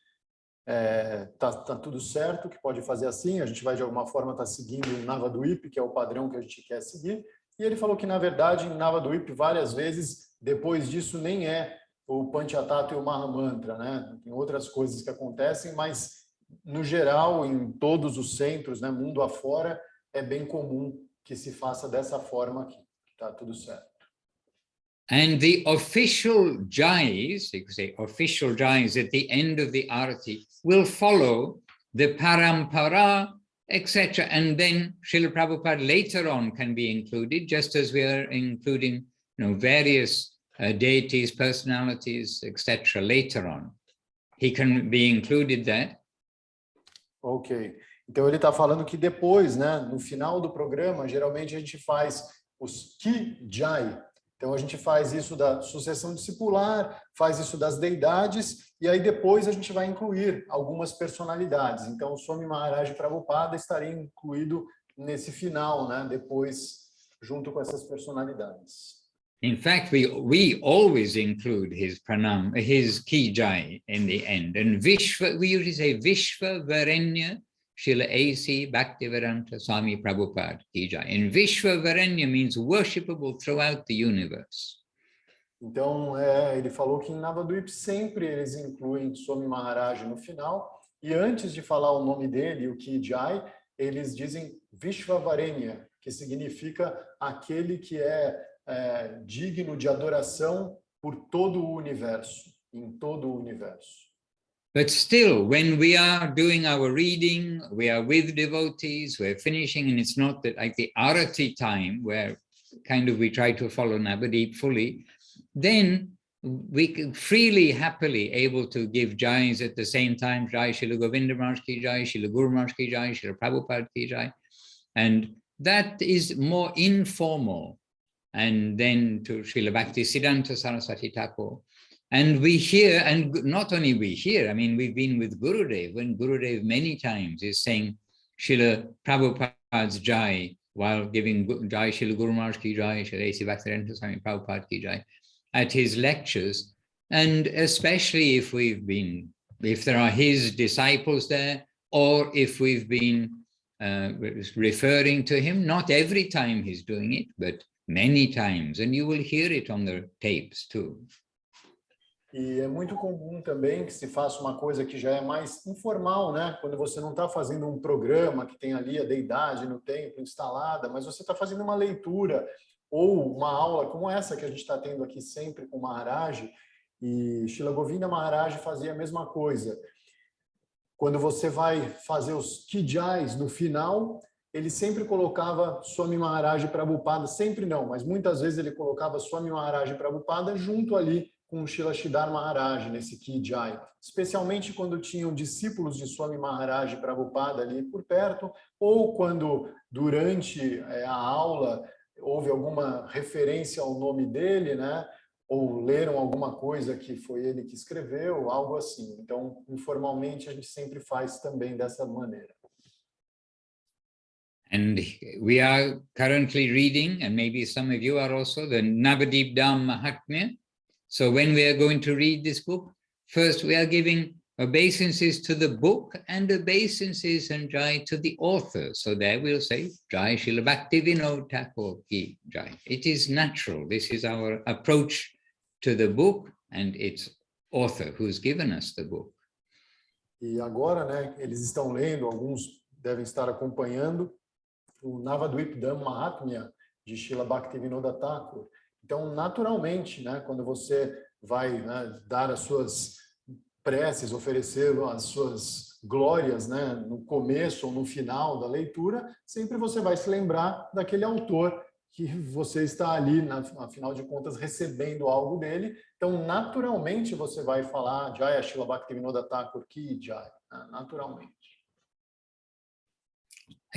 [SPEAKER 1] tá tudo certo, que pode fazer assim, a gente vai de alguma forma estar seguindo o Navadvip, que é o padrão que a gente quer seguir, e ele falou que, na verdade, em Navadvip, várias vezes, depois disso, nem é o Panchatattva e o Mahamantra, né? Tem outras coisas que acontecem, mas, no geral, em todos os centros, né, mundo afora, é bem comum que se faça dessa forma aqui, que está tudo certo.
[SPEAKER 2] And the official jais, you could say official jais at the end of the arati will follow the parampara, etc. And then Srila Prabhupada later on can be included, just as we are including various deities, personalities, etc. later on. He can be included there.
[SPEAKER 1] Ok. Então ele está falando que depois, né, no final do programa, geralmente a gente faz os ki jai. Então, a gente faz isso da sucessão discipular, faz isso das deidades, e aí depois a gente vai incluir algumas personalidades. Então, o Swami Maharaj Prabhupada estaria incluído nesse final, né? Depois, junto com essas personalidades.
[SPEAKER 2] In fact, we always include his pranam, his ki jai in the end. And Vishva, we usually say Vishva Varenya Srila A.C. Bhaktivedanta Swami Prabhupada ki jai. And Vishva Varenya means worshipable throughout the universe.
[SPEAKER 1] Então, ele falou que em Navadvip sempre eles incluem Swami Maharaj no final, e antes de falar o nome dele, o ki jai, eles dizem Vishva Varenya, que significa aquele que é digno de adoração por todo o universo, em todo o universo.
[SPEAKER 2] But still, when we are doing our reading, we are with devotees, we're finishing, and it's not that like the arati time where kind of we try to follow Navadip fully, then we can freely, happily able to give jais at the same time, Jai Srila Govinda Maharaj ki jai, Srila Guru Maharaj ki jai, Srila Prabhupada ki jai. And that is more informal. And then to Srila Bhakti Siddhanta Saraswati Thakur. And we hear, and not only we hear, I mean, we've been with Gurudev, when Gurudev many times is saying Srila Prabhupada's jai, while giving jai Srila Guru Maharaj ki jai, Srila A.C. Bhaktivedanta Swami Prabhupada ki jai, at his lectures. And especially if there are his disciples there, or if we've been referring to him, not every time he's doing it, but many times, and you will hear it on the tapes too.
[SPEAKER 1] E é muito comum também que se faça uma coisa que já é mais informal, né? Quando você não está fazendo um programa que tem ali a deidade no templo instalada, mas você está fazendo uma leitura ou uma aula como essa que a gente está tendo aqui sempre com o Maharaj, e Srila Govinda Maharaj fazia a mesma coisa. Quando você vai fazer os kijais no final, ele sempre colocava Swami Maharaj Prabhupada, sempre não, mas muitas vezes ele colocava Swami Maharaj Prabhupada junto ali com o Srila Sridhar Maharaj nesse kijai, especialmente quando tinham discípulos de Swami Maharaj Prabhupada ali por perto, ou quando durante a aula houve alguma referência ao nome dele, né? ou leram alguma coisa que foi ele que escreveu, algo assim. Então, informalmente, a gente sempre faz também dessa maneira.
[SPEAKER 2] And we are currently reading, and maybe some of you are also, the Navadipdam Mahatmya. So when we are going to read this book, first we are giving obeisances to the book and obeisances and jai to the author. So there we'll say, Jai Srila Bhaktivinoda Thakur ki jai. It is natural. This is our approach to the book and its author who's given us the book.
[SPEAKER 1] E agora, né, eles estão lendo, alguns devem estar acompanhando, o Navadvipdam Mahatmya de Srila Bhaktivinoda Thakur. Então, naturalmente, né, quando você vai, né, dar as suas preces, oferecer as suas glórias, né, no começo ou no final da leitura, sempre você vai se lembrar daquele autor que você está ali, afinal de contas, recebendo algo dele. Então, naturalmente, você vai falar Jaya Srila Bhaktivinoda Thakur ki Jai, né, naturalmente.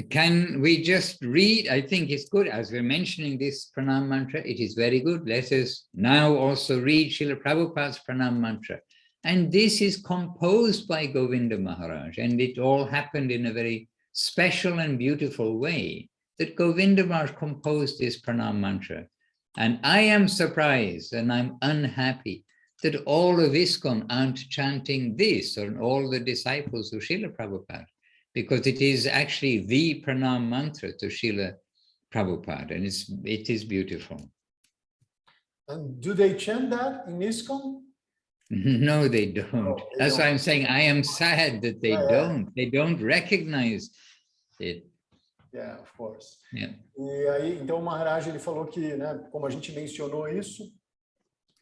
[SPEAKER 2] Can we just read? I think it's good, as we're mentioning this pranam mantra, it is very good. Let us now also read Srila Prabhupada's pranam mantra. And this is composed by Govinda Maharaj, and it all happened in a very special and beautiful way, that Govinda Maharaj composed this pranam mantra. And I am surprised and I'm unhappy that all of ISKCON aren't chanting this, or all the disciples of Srila Prabhupada, because it is actually the pranam mantra to Srila Prabhupada, and it is beautiful.
[SPEAKER 1] And do they chant that in ISKCON?
[SPEAKER 2] No, they don't.
[SPEAKER 1] No,
[SPEAKER 2] That's why I'm saying I am sad that they don't. They don't recognize it.
[SPEAKER 1] Yeah, of course.
[SPEAKER 2] Yeah.
[SPEAKER 1] E aí, então, o Maharaj, ele falou que, né, como a gente mencionou isso,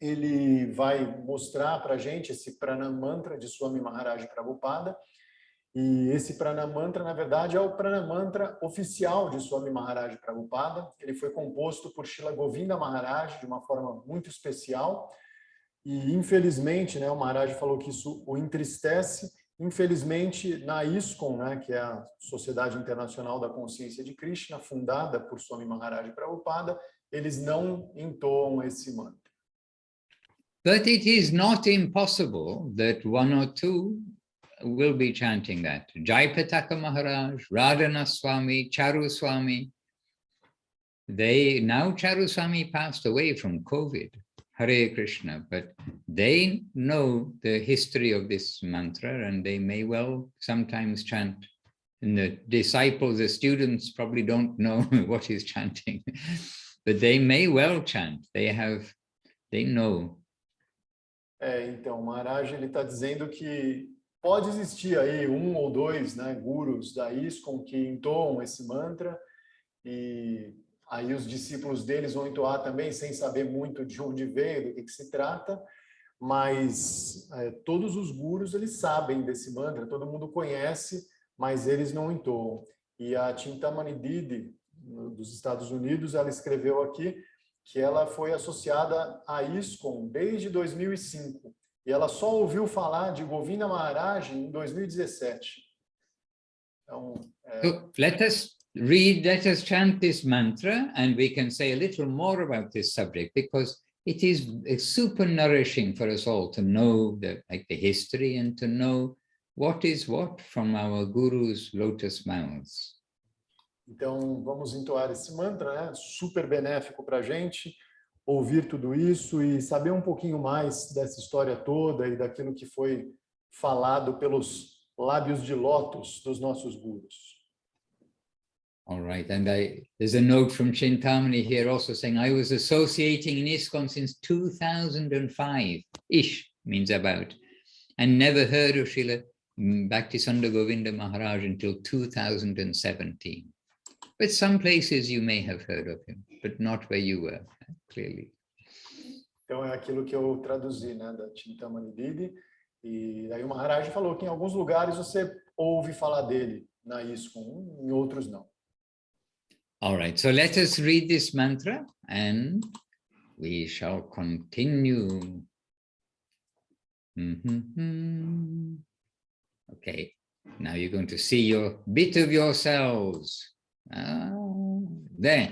[SPEAKER 1] ele vai mostrar para a gente esse pranam mantra de Swami Maharaj Prabhupada. E esse pranam mantra, na verdade, é o pranam mantra oficial de Swami Maharaj Prabhupada. Ele foi composto por Srila Govinda Maharaj de uma forma muito especial. E, infelizmente, né, o Maharaj falou que isso o entristece. Infelizmente, na ISKCON, né, que é a Sociedade Internacional da Consciência de Krishna, fundada por Swami Maharaj Prabhupada, eles não entoam esse mantra.
[SPEAKER 2] But it is not impossible that one or two will be chanting that. Jaipataka Maharaj, Radhana Swami, Charu Swami. Charu Swami passed away from COVID, Hare Krishna, but they know the history of this mantra and they may well sometimes chant. And the disciples, the students probably don't know what he's chanting, but they may well chant. They know.
[SPEAKER 1] Então, o Maharaj ele está dizendo que pode existir aí um ou dois, né, gurus da ISKCON que entoam esse mantra e aí os discípulos deles vão entoar também sem saber muito de onde veio, do que se trata, mas todos os gurus eles sabem desse mantra, todo mundo conhece, mas eles não entoam. E a Chintamani Didi, dos Estados Unidos, ela escreveu aqui que ela foi associada a ISKCON desde 2005. E ela só ouviu falar de Govinda Maharaj em 2017. Então,
[SPEAKER 2] So let us chant this mantra, and we can say a little more about this subject, because it is super nourishing for us all to know the history and to know what is what from our Guru's lotus mouths.
[SPEAKER 1] Então, vamos entoar esse mantra, né? Super benéfico para a gente, ouvir tudo isso e saber um pouquinho mais dessa história toda e daquilo que foi falado pelos lábios de lótus dos nossos gurus.
[SPEAKER 2] All right, and there's a note from Chintamani here also saying, I was associating in ISKCON since 2005-ish, means about, and never heard of Srila Bhaktisunda Govinda Maharaj until 2017. But some places you may have heard of him, but not where you were, clearly.
[SPEAKER 1] Então, é aquilo que eu traduzi, né, da Chintamani Didi. E aí o Maharaj falou que em alguns lugares você ouve falar dele na ISKCON, em outros não.
[SPEAKER 2] All right, so let us read this mantra and we shall continue. Okay, now you're going to see your bit of yourselves. There.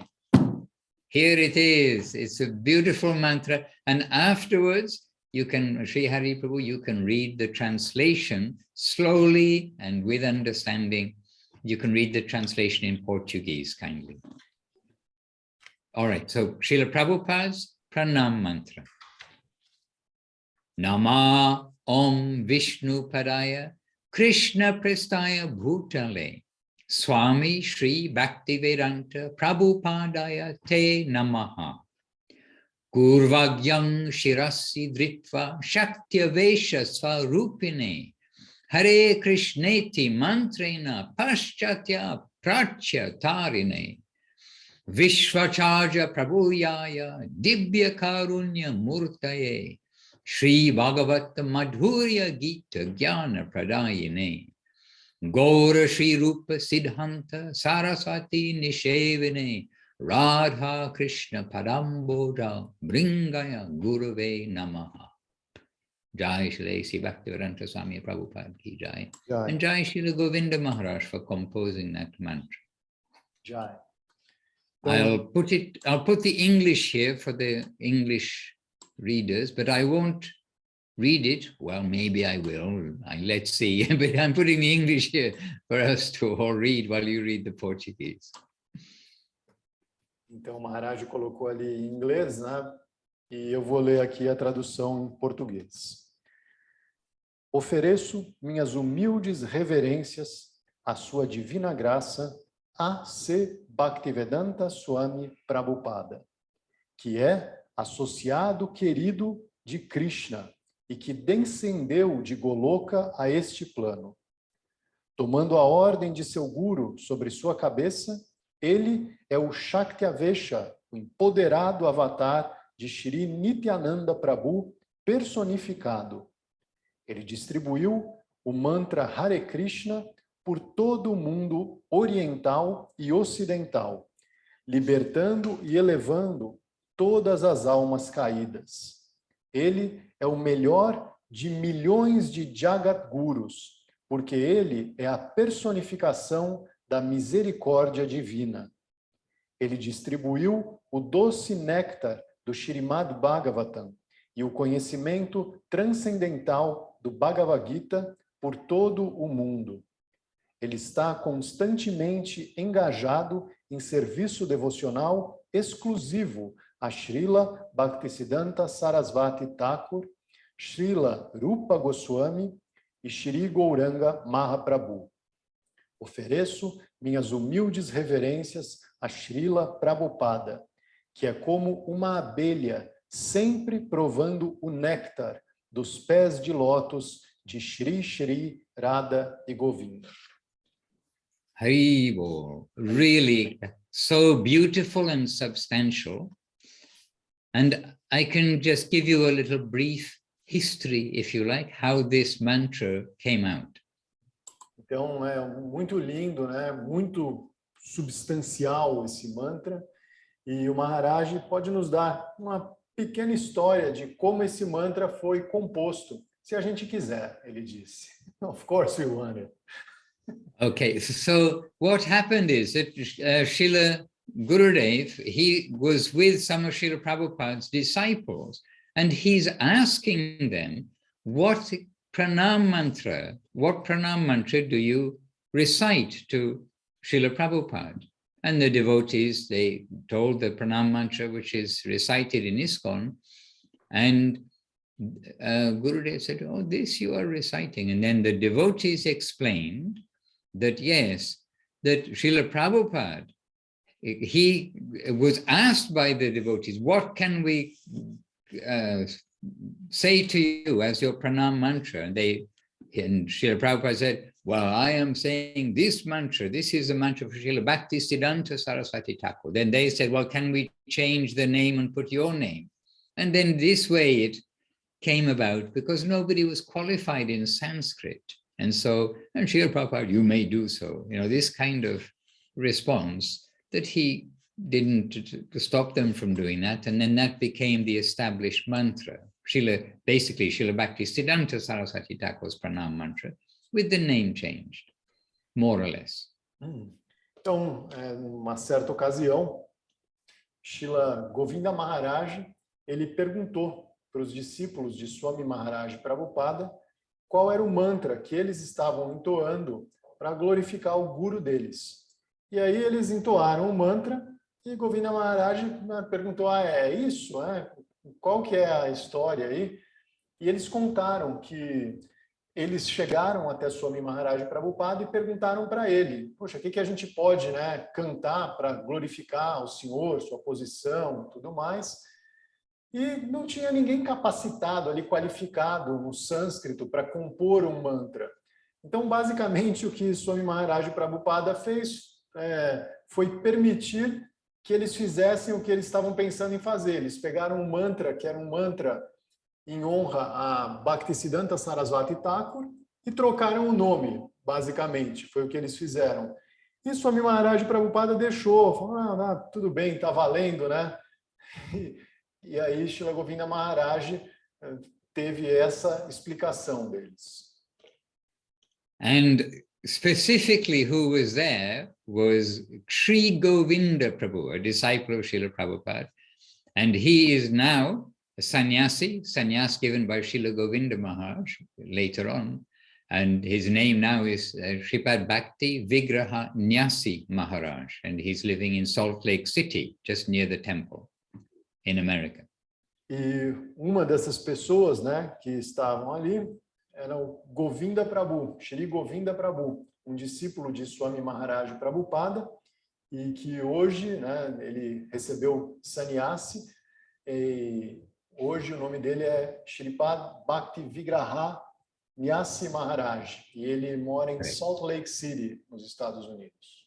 [SPEAKER 2] here it is. It's a beautiful mantra. And afterwards, you can, Sri Hari Prabhu, you can read the translation slowly and with understanding. You can read the translation in Portuguese, kindly. All right, so Srila Prabhupada's Pranam Mantra. Nama Om Vishnu Padaya Krishna Prestaya Bhutale Swami Sri Bhaktivedanta Prabhupadaya Te Namaha Gurvagyam Shirasi Dritva Shaktya Swarupine Hare Krishneti Mantrena Paschatya Prachya Tarine Vishvacharya Prabhuyaya Dibya Karunya Murtaye Shri Bhagavat Madhurya Gita Jnana Pradayine Gaura Shri Rupa Siddhanta Saraswati Nishevine Radha Krishna Padamboda Bringaya Gurave Namaha. Jai Shri Sri Bhaktivedanta Swami Prabhupada ki Jai. And Jai Srila Govinda Maharaj for composing that mantra.
[SPEAKER 1] Jai.
[SPEAKER 2] I'll put the English here for the English readers, but I won't read it. Well, maybe I will. Let's see. But I'm putting the English here for us to all read while you read the Portuguese.
[SPEAKER 1] Então, o Maharaj colocou ali em inglês, né? E eu vou ler aqui a tradução em português. Ofereço minhas humildes reverências à sua divina graça, A.C. Bhaktivedanta Swami Prabhupada, que é associado querido de Krishna e que descendeu de Goloka a este plano. Tomando a ordem de seu guru sobre sua cabeça, ele é o Shaktavesha, o empoderado avatar de Shri Nityananda Prabhu personificado. Ele distribuiu o mantra Hare Krishna por todo o mundo oriental e ocidental, libertando e elevando todas as almas caídas. Ele é o melhor de milhões de Jagat Gurus, porque ele é a personificação da misericórdia divina. Ele distribuiu o doce néctar do Srimad Bhagavatam e o conhecimento transcendental do Bhagavad Gita por todo o mundo. Ele está constantemente engajado em serviço devocional exclusivo a Srila Bhaktisiddhanta Sarasvati Thakur, Srila Rupa Goswami e Shri Gauranga Mahaprabhu. Ofereço minhas humildes reverências a Srila Prabhupada, que é como uma abelha sempre provando o néctar dos pés de lótus de Shri Shri Radha e Govinda.
[SPEAKER 2] Haribo, really so beautiful and substantial. And I can just give you a little brief history, if you like, how this mantra came out.
[SPEAKER 1] Então, é muito lindo, né? Muito substancial esse mantra. E o Maharaj pode nos dar uma pequena história de como esse mantra foi composto, se a gente quiser, ele disse. Of course we want it.
[SPEAKER 2] Okay, so what happened is that Srila Gurudev, he was with some of Srila Prabhupada's disciples, and he's asking them, what pranam mantra do you recite to Srila Prabhupada? And the devotees, they told the pranam mantra, which is recited in ISKCON, and Gurudev said, oh, this you are reciting. And then the devotees explained that, yes, that Srila Prabhupada, he was asked by the devotees, what can we say to you as your pranam mantra? And Srila Prabhupada said, well, I am saying this mantra, this is the mantra for Srila Bhaktisiddhanta Saraswati Thakur. Then they said, well, can we change the name and put your name? And then this way it came about because nobody was qualified in Sanskrit. And so, and Srila Prabhupada, you may do so. You know, this kind of response that he didn't to stop them from doing that. And then that became the established mantra. Basically, Srila Bhaktisiddhanta Saraswati Thakur's pranam mantra with the name changed, more or less.
[SPEAKER 1] Então, numa certa ocasião, Srila Govinda Maharaj, ele perguntou para os discípulos de Swami Maharaj Prabhupada qual era o mantra que eles estavam entoando para glorificar o guru deles. E aí eles entoaram o mantra e Govinda Maharaj perguntou, é isso? Qual que é a história aí? E eles contaram que eles chegaram até Swami Maharaj Prabhupada e perguntaram para ele, poxa, o que a gente pode, cantar para glorificar o Senhor, sua posição e tudo mais? E não tinha ninguém capacitado ali, qualificado no sânscrito para compor um mantra. Então, basicamente, o que Swami Maharaj Prabhupada fez foi permitir que eles fizessem o que eles estavam pensando em fazer. Eles pegaram um mantra, que era um mantra em honra a Bhaktisiddhanta Sarasvati Thakur, e trocaram o nome, basicamente. Foi o que eles fizeram. E Swami Maharaj Prabhupada deixou, falou, tudo bem, está valendo, né? E aí Srila Govinda Maharaj teve essa explicação deles.
[SPEAKER 2] And specifically who was there was Sri Govinda Prabhu, a disciple of Srila Prabhupada. And he is now a sannyas given by Srila Govinda Maharaj later on. And his name now is Shripad Bhakti Vigraha Nyasi Maharaj. And he's living in Salt Lake City, just near the temple in America.
[SPEAKER 1] E uma dessas pessoas, que estavam ali era o Govinda Prabhu, Shri Govinda Prabhu, um discípulo de Swami Maharaj Prabhupada, e que hoje, ele recebeu sannyasi, e hoje o nome dele é Shripad Bhakti Vigraha Nyasi Maharaj, e ele mora em Salt Lake City, nos Estados Unidos.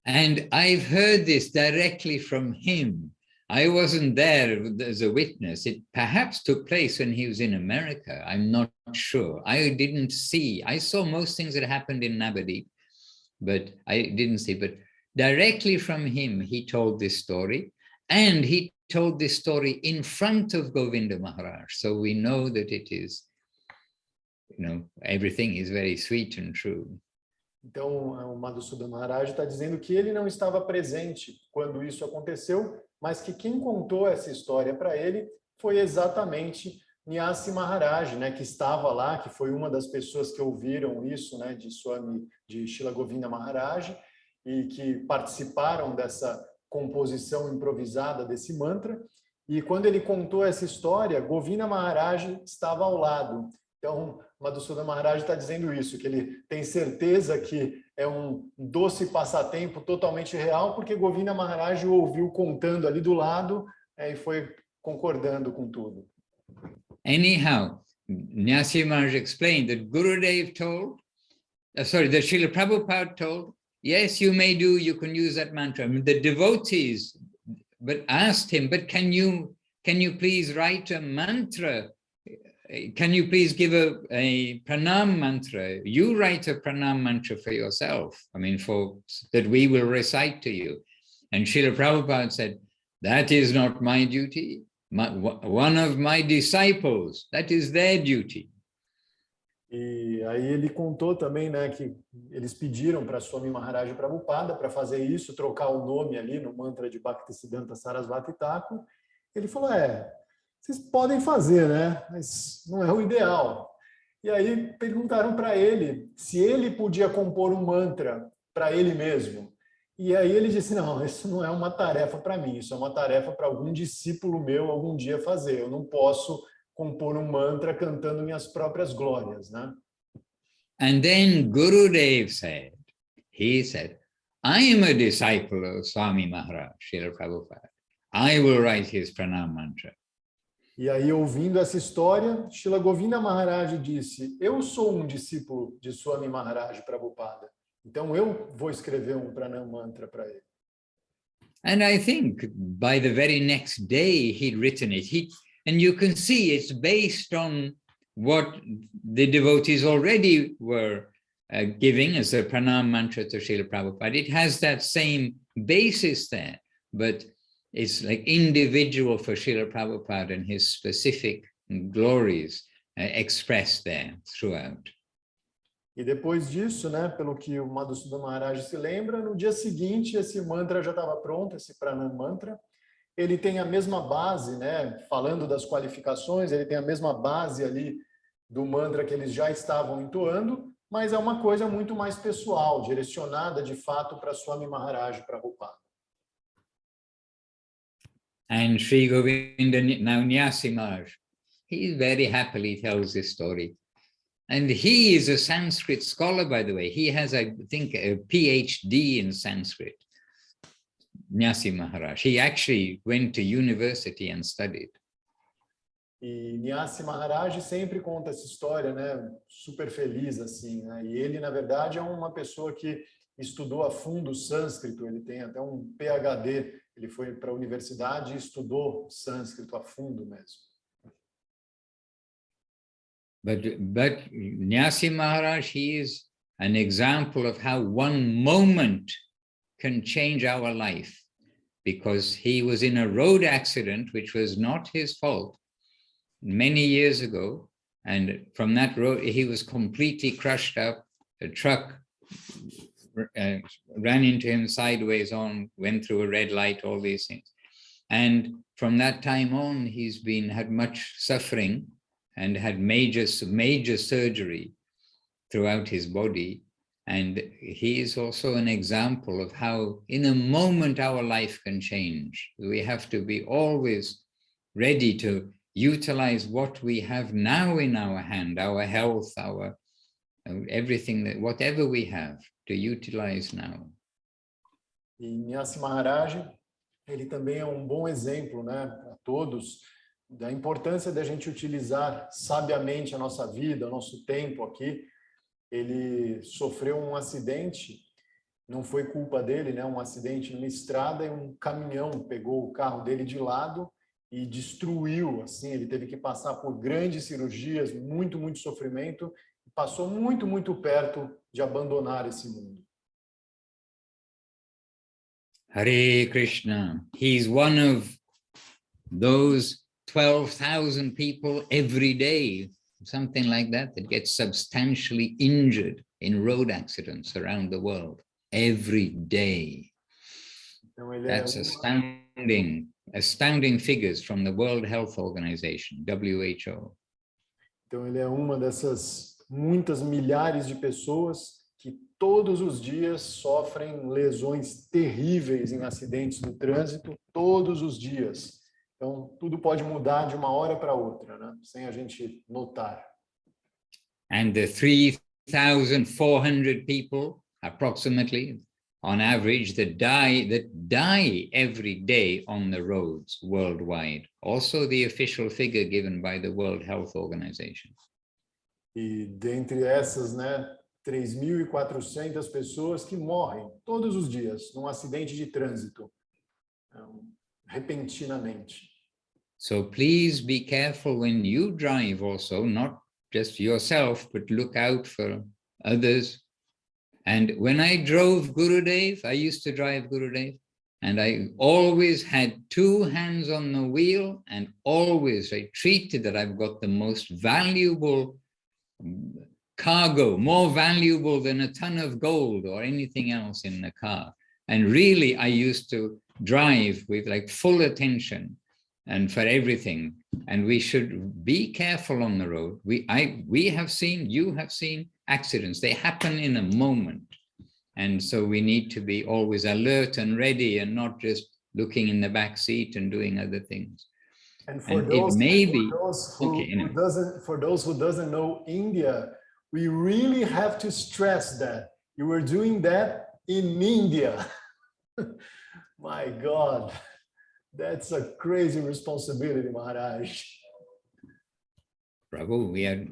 [SPEAKER 2] And I've heard this directly from him. I wasn't there as a witness. It perhaps took place when he was in America. I'm not sure. I didn't see. I saw most things that happened in Navadip, but I didn't see. But directly from him, he told this story. And he told this story in front of Govinda Maharaj. So we know that it is, everything is very sweet and true.
[SPEAKER 1] Então, o Madhusudan Maharaj está dizendo que ele não estava presente quando isso aconteceu, mas que quem contou essa história para ele foi exatamente Nyasi Maharaj, que estava lá, que foi uma das pessoas que ouviram isso, de Srila Govinda Maharaj, e que participaram dessa composição improvisada desse mantra. E quando ele contou essa história, Govinda Maharaj estava ao lado. Então, Madhusudan Maharaj está dizendo isso, que ele tem certeza que é um doce passatempo totalmente real, porque Govinda Maharaj o ouviu contando ali do lado e foi concordando com tudo.
[SPEAKER 2] Anyhow, Nyasi Maharaj explained that Gurudev told, that Srila Prabhupada told, yes, you may do, you can use that mantra. I mean, the devotees but asked him, but can you please write a mantra? Can you please give a pranam mantra? You write a pranam mantra for yourself. I mean, that we will recite to you. And Srila Prabhupada said, that is not my duty. One of my disciples, that is their duty.
[SPEAKER 1] E aí ele contou também, que eles pediram para Swami Maharaj Prabhupada para fazer isso, trocar o nome ali no mantra de Bhaktisiddhanta Sarasvati Thakur. Ele falou, vocês podem fazer, mas não é o ideal. E aí perguntaram para ele se ele podia compor um mantra para ele mesmo. E aí ele disse, não, isso não é uma tarefa para mim, isso é uma tarefa para algum discípulo meu algum dia fazer. Eu não posso compor um mantra cantando minhas próprias glórias,
[SPEAKER 2] And then Gurudev said, I am a disciple of Swami Maharaj, Srila Prabhupada. I will write his pranam mantra.
[SPEAKER 1] E aí, ouvindo essa história, Srila Govinda Maharaj disse, eu sou um discípulo de Swami Maharaj Prabhupada, então eu vou escrever um pranam mantra para ele.
[SPEAKER 2] And I think by the very next day he'd written it. And you can see it's based on what the devotees already were giving as a pranam mantra to Srila Prabhupada. It has that same basis there, but it's like individual for Srila Prabhupada and his specific glories expressed there throughout.
[SPEAKER 1] E depois disso, pelo que o Madhusudan Maharaj se lembra, no dia seguinte esse mantra já estava pronto, esse pranam mantra, ele tem a mesma base, né? Falando das qualificações, ele tem a mesma base ali do mantra que eles já estavam entoando, mas é uma coisa muito mais pessoal, direcionada de fato para Swami Maharaj Prabhupada.
[SPEAKER 2] And Sri Govinda Maharaj, he very happily tells this story. And he is a Sanskrit scholar, by the way. He has, I think, a PhD in Sanskrit. Nesse Maharaj. He actually went to university and studied.
[SPEAKER 1] E Nesse Maharaj sempre conta essa história, né? Super feliz, assim, né? E ele, na verdade, é uma pessoa que estudou a fundo o sânscrito, ele tem até um PhD, ele foi para a universidade e estudou sânscrito a fundo mesmo.
[SPEAKER 2] But Nesse Maharaj, he is an example of how one moment can change our life, because he was in a road accident, which was not his fault, many years ago, and from that road, he was completely crushed up. A truck ran into him sideways on, went through a red light, all these things. And from that time on, he's had much suffering and had major surgery throughout his body. And he is also an example of how in a moment our life can change. We have to be always ready to utilize what we have now in our hand, our health, our everything, that whatever we have to utilize now.
[SPEAKER 1] E Nesse Maharaj, ele também é um bom exemplo, né, para todos, da importância da gente utilizar sabiamente a nossa vida, o nosso tempo aqui. Ele sofreu um acidente, não foi culpa dele, né, um acidente numa estrada, e um caminhão pegou o carro dele de lado e destruiu, assim, ele teve que passar por grandes cirurgias, muito sofrimento, e passou muito perto de abandonar esse mundo.
[SPEAKER 2] Hare Krishna, he's one of those 12,000 people every day, something like that get substantially injured in road accidents around the world every day.
[SPEAKER 1] Então,
[SPEAKER 2] that's astounding figures from the World Health Organization, WHO.
[SPEAKER 1] Então ele é uma dessas muitas milhares de pessoas que todos os dias sofrem lesões terríveis em acidentes no trânsito, todos os dias. Então tudo pode mudar de uma hora para outra, né? Sem a gente notar.
[SPEAKER 2] And the 3,400 people approximately on average that die every day on the roads worldwide, also the official figure given by the World Health Organization.
[SPEAKER 1] E dentre essas, né, 3.400 pessoas que morrem todos os dias num acidente de trânsito, repentinamente.
[SPEAKER 2] So please be careful when you drive also, not just yourself, but look out for others. And when I drove Gurudev, I used to drive Gurudev, and I always had two hands on the wheel, and always I treated that I've got the most valuable cargo, more valuable than a ton of gold or anything else in the car. And really, I used to drive with like full attention and for everything. And we should be careful on the road. We have seen, you have seen accidents. They happen in a moment. And so we need to be always alert and ready and not just looking in the back seat and doing other things.
[SPEAKER 1] And for those who doesn't know India, we really have to stress that you were doing that in India. My God, that's a crazy responsibility, Maharaj.
[SPEAKER 2] Prabhu, we are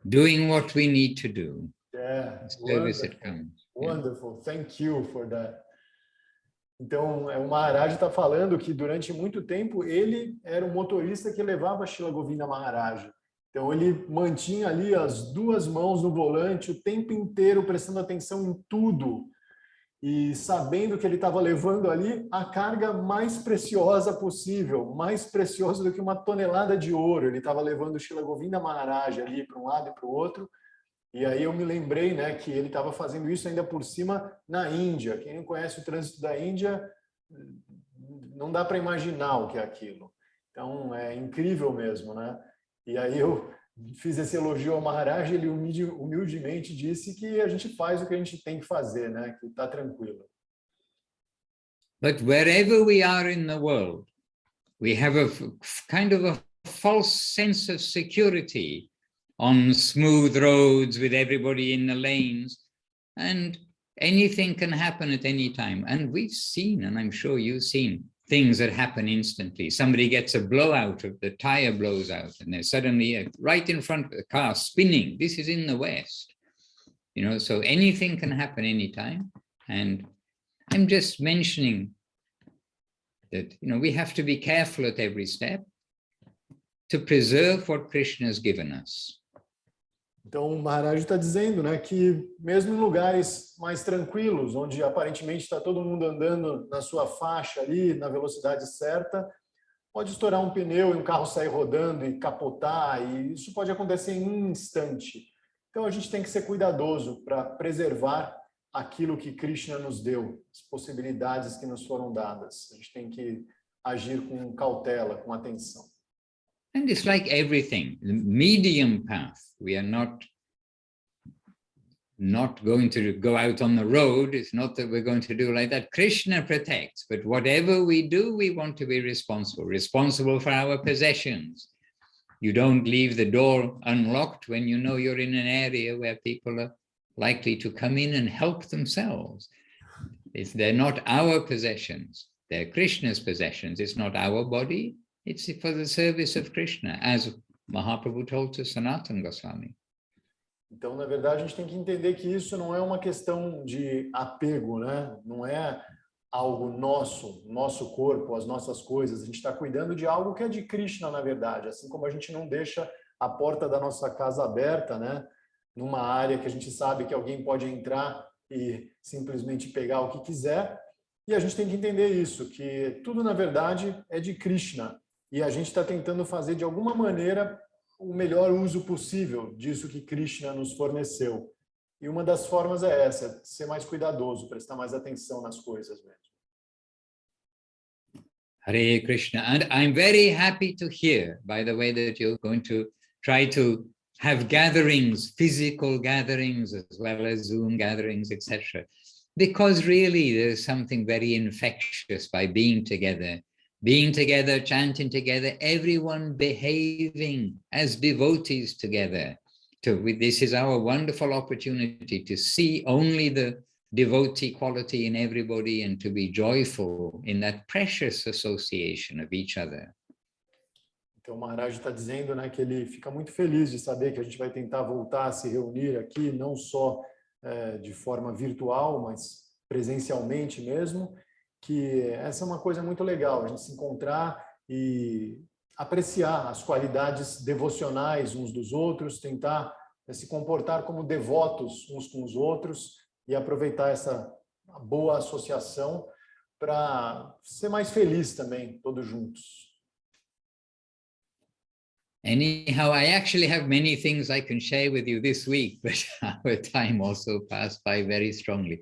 [SPEAKER 2] doing what we need to do.
[SPEAKER 1] Yeah,
[SPEAKER 2] service it comes.
[SPEAKER 1] Wonderful, thank you for that. Então, o Maharaj está falando que durante muito tempo ele era um motorista que levava Srila Govinda Maharaj. Então, ele mantinha ali as duas mãos no volante o tempo inteiro, prestando atenção em tudo e sabendo que ele estava levando ali a carga mais preciosa possível, mais preciosa do que uma tonelada de ouro. Ele estava levando o Srila Govinda Maharaj ali para um lado e para o outro. E aí eu me lembrei, né, que ele estava fazendo isso ainda por cima na Índia. Quem não conhece o trânsito da Índia não dá para imaginar o que é aquilo. Então, é incrível mesmo, né? E aí eu fiz esse elogio ao Maharaj, ele humildemente disse que a gente faz o que a gente tem que fazer, né? Que está tranquilo.
[SPEAKER 2] But wherever we are in the world, we have a kind of a false sense of security on smooth roads with everybody in the lanes, and anything can happen at any time. And we've seen, and I'm sure you've seen, things that happen instantly. Somebody gets a blowout, of the tire blows out, and they're suddenly right in front of the car spinning. This is in the West, you know, so anything can happen anytime. And I'm just mentioning that, you know, we have to be careful at every step to preserve what Krishna has given us.
[SPEAKER 1] Então, o Maharaj está dizendo, né, que mesmo em lugares mais tranquilos, onde aparentemente está todo mundo andando na sua faixa ali, na velocidade certa, pode estourar um pneu e um carro sair rodando e capotar, e isso pode acontecer em um instante. Então, a gente tem que ser cuidadoso para preservar aquilo que Krishna nos deu, as possibilidades que nos foram dadas. A gente tem que agir com cautela, com atenção.
[SPEAKER 2] And it's like everything, the medium path. We are not going to go out on the road. It's not that we're going to do like that. Krishna protects, but whatever we do, we want to be responsible for our possessions. You don't leave the door unlocked when you know you're in an area where people are likely to come in and help themselves. They're not our possessions, they're Krishna's possessions. It's not our body. It's for the service of Krishna, as Mahaprabhu told to Sanatana Goswami.
[SPEAKER 1] Então, na verdade, a gente tem que entender que isso não é uma questão de apego, né? Não é algo nosso, nosso corpo, as nossas coisas. A gente está cuidando de algo que é de Krishna, na verdade. Assim como a gente não deixa a porta da nossa casa aberta, né? Numa área que a gente sabe que alguém pode entrar e simplesmente pegar o que quiser. E a gente tem que entender isso, que tudo, na verdade, é de Krishna. E a gente está tentando fazer, de alguma maneira, o melhor uso possível disso que Krishna nos forneceu. E uma das formas é essa, ser mais cuidadoso, prestar mais atenção nas coisas mesmo.
[SPEAKER 2] Hare Krishna. And I'm very happy to hear, by the way, that you're going to try to have gatherings, physical gatherings, as well as Zoom gatherings, etc. Because really there's something very infectious by being together, chanting together, everyone behaving as devotees together. This is our wonderful opportunity to see only the devotee quality in everybody and to be joyful in that precious association of each other.
[SPEAKER 1] Então, o Maharaj está dizendo, né, que ele fica muito feliz de saber que a gente vai tentar voltar a se reunir aqui, não só de forma virtual, mas presencialmente mesmo, que essa é uma coisa muito legal, a gente se encontrar e apreciar as qualidades devocionais uns dos outros, tentar se comportar como devotos uns com os outros e aproveitar essa boa associação para ser mais feliz também, todos juntos.
[SPEAKER 2] Anyhow, I actually have many things I can share with you this week, but our time also passed by very strongly.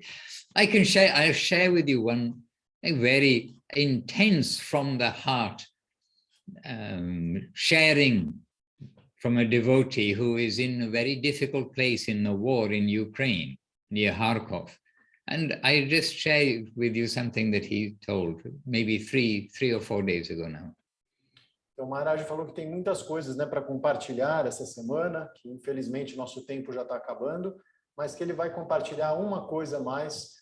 [SPEAKER 2] I'll share with you a very intense from the heart sharing from a devotee who is in a very difficult place in the war in Ukraine, near Kharkov. And I just share with you something that he told maybe three or 4 days ago now.
[SPEAKER 1] Então, o Maharaj falou que tem muitas coisas, né, para compartilhar essa semana, que infelizmente nosso tempo já está acabando, mas que ele vai compartilhar uma coisa mais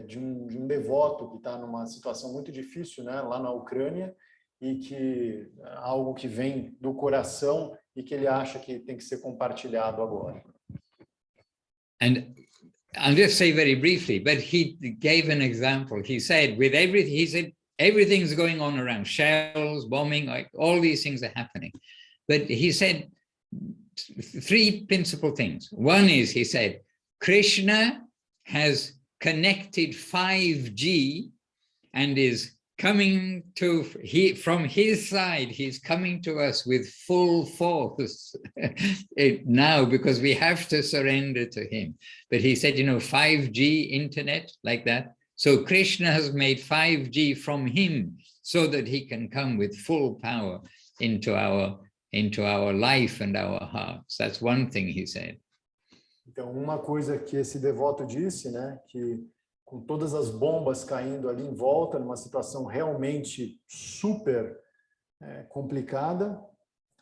[SPEAKER 1] de um devoto que está numa situação muito difícil, né, lá na Ucrânia, e que algo que vem do coração e que ele acha que tem que ser compartilhado agora.
[SPEAKER 2] And I'll just say very briefly, but he gave an example. He said, everything's going on around, shells, bombing, like all these things are happening. But he said 3 principal things. One is, he said, Krishna has connected 5G and is coming from his side, he's coming to us with full force now, because we have to surrender to him. But he said, 5G internet like that, So Krishna has made 5G from him so that he can come with full power into our life and our hearts. That's one thing he said.
[SPEAKER 1] Então, uma coisa que esse devoto disse, né, que com todas as bombas caindo ali em volta, numa situação realmente super complicada,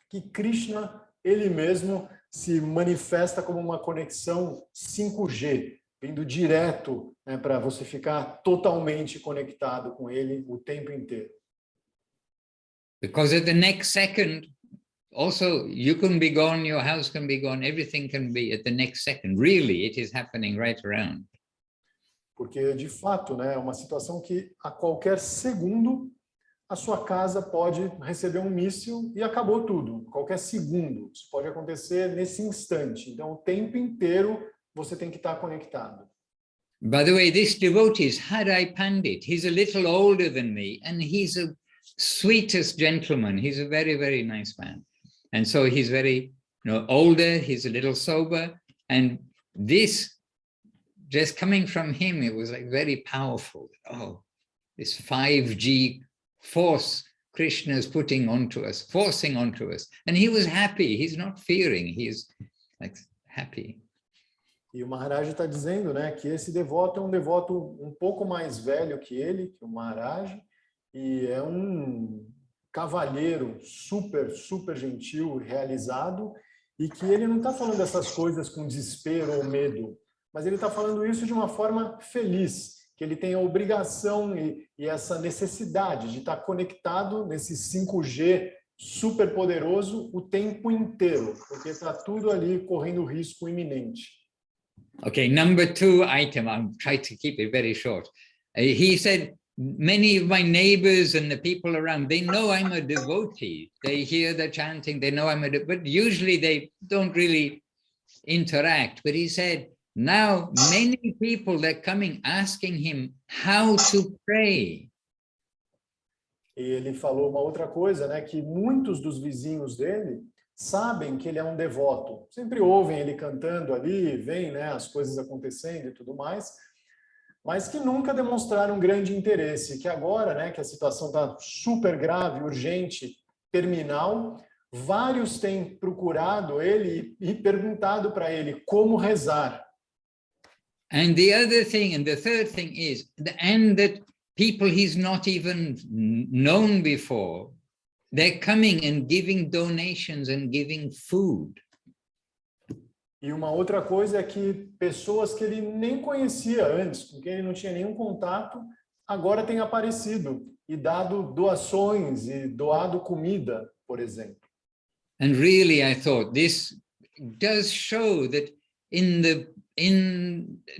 [SPEAKER 1] que Krishna, ele mesmo, se manifesta como uma conexão 5G, vindo direto, né, para você ficar totalmente conectado com ele o tempo inteiro.
[SPEAKER 2] Because at the next second, also you can be gone, your house can be gone, everything can be at the next second. Really, it is happening right around.
[SPEAKER 1] Porque, de fato, né, é uma situação que a qualquer segundo a sua casa pode receber um míssil e acabou tudo. Qualquer segundo. Isso pode acontecer nesse instante. Então, o tempo inteiro você tem que estar conectado.
[SPEAKER 2] By the way, this devotee is Harai Pandit. He's a little older than me, and he's a sweetest gentleman. He's a very, very nice man. And so he's very, older, he's a little sober, and this, just coming from him, it was like very powerful. Oh, this 5G force Krishna is putting onto us, forcing onto us. And he was happy. He's not fearing. He's like happy.
[SPEAKER 1] E o Maharaj está dizendo, né, que esse devoto é um devoto um pouco mais velho que ele, que o Maharaj, e é um cavalheiro super, super gentil, realizado, e que ele não está falando dessas coisas com desespero ou medo, mas ele está falando isso de uma forma feliz, que ele tem a obrigação e essa necessidade de estar conectado nesse 5G super poderoso o tempo inteiro, porque está tudo ali correndo risco iminente.
[SPEAKER 2] Okay, number 2 item, I'll try to keep it very short. He said, many of my neighbors and the people around, they know I'm a devotee. They hear the chanting, they know I'm a devotee, but usually they don't really interact. But he said, now many people are coming asking him how to pray.
[SPEAKER 1] E ele falou uma outra coisa, né, que muitos dos vizinhos dele sabem que ele é um devoto. Sempre ouvem ele cantando ali, veem, né, as coisas acontecendo e tudo mais, mas que nunca demonstraram grande interesse. Que agora, né, que a situação está super grave, urgente, terminal, vários têm procurado ele e perguntado para ele como rezar.
[SPEAKER 2] And the other thing, and the third thing is, and that people he's not even known before, they're coming and giving donations and giving food.
[SPEAKER 1] E uma outra coisa é que pessoas que ele nem conhecia antes, com quem ele não tinha nenhum contato, agora têm aparecido e dado doações e doado comida, por exemplo.
[SPEAKER 2] And really, I thought this does show that in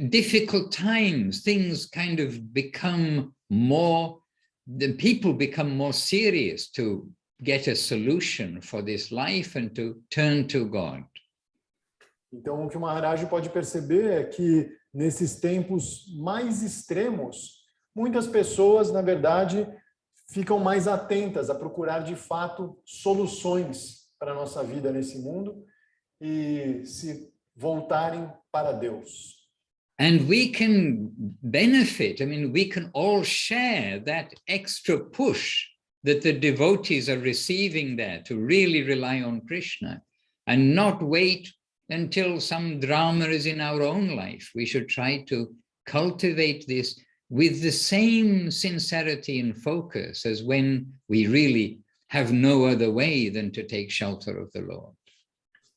[SPEAKER 2] difficult times, things kind of become more, the people become more serious to get a solution for this life and to turn to God.
[SPEAKER 1] Então, o que o Maharaj pode perceber é que nesses tempos mais extremos, muitas pessoas, na verdade, ficam mais atentas a procurar de fato soluções para a nossa vida nesse mundo e se voltarem para Deus.
[SPEAKER 2] And we can benefit, I mean, we can all share that extra push that the devotees are receiving there to really rely on Krishna and not wait until some drama is in our own life. We should try to cultivate this with the same sincerity and focus as when we really have no other way than to take shelter of the Lord.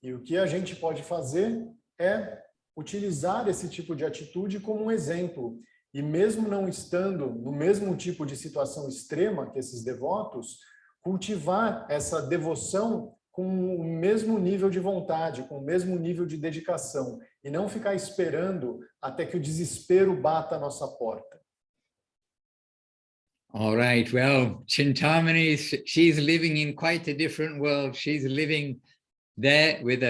[SPEAKER 1] E o que a gente pode fazer é utilizar esse tipo de atitude como um exemplo. E mesmo não estando no mesmo tipo de situação extrema que esses devotos, cultivar essa devoção com o mesmo nível de vontade, com o mesmo nível de dedicação, e não ficar esperando até que o desespero bata a nossa porta.
[SPEAKER 2] All right, well, Chintamani, she's living in quite a different world. She's living there with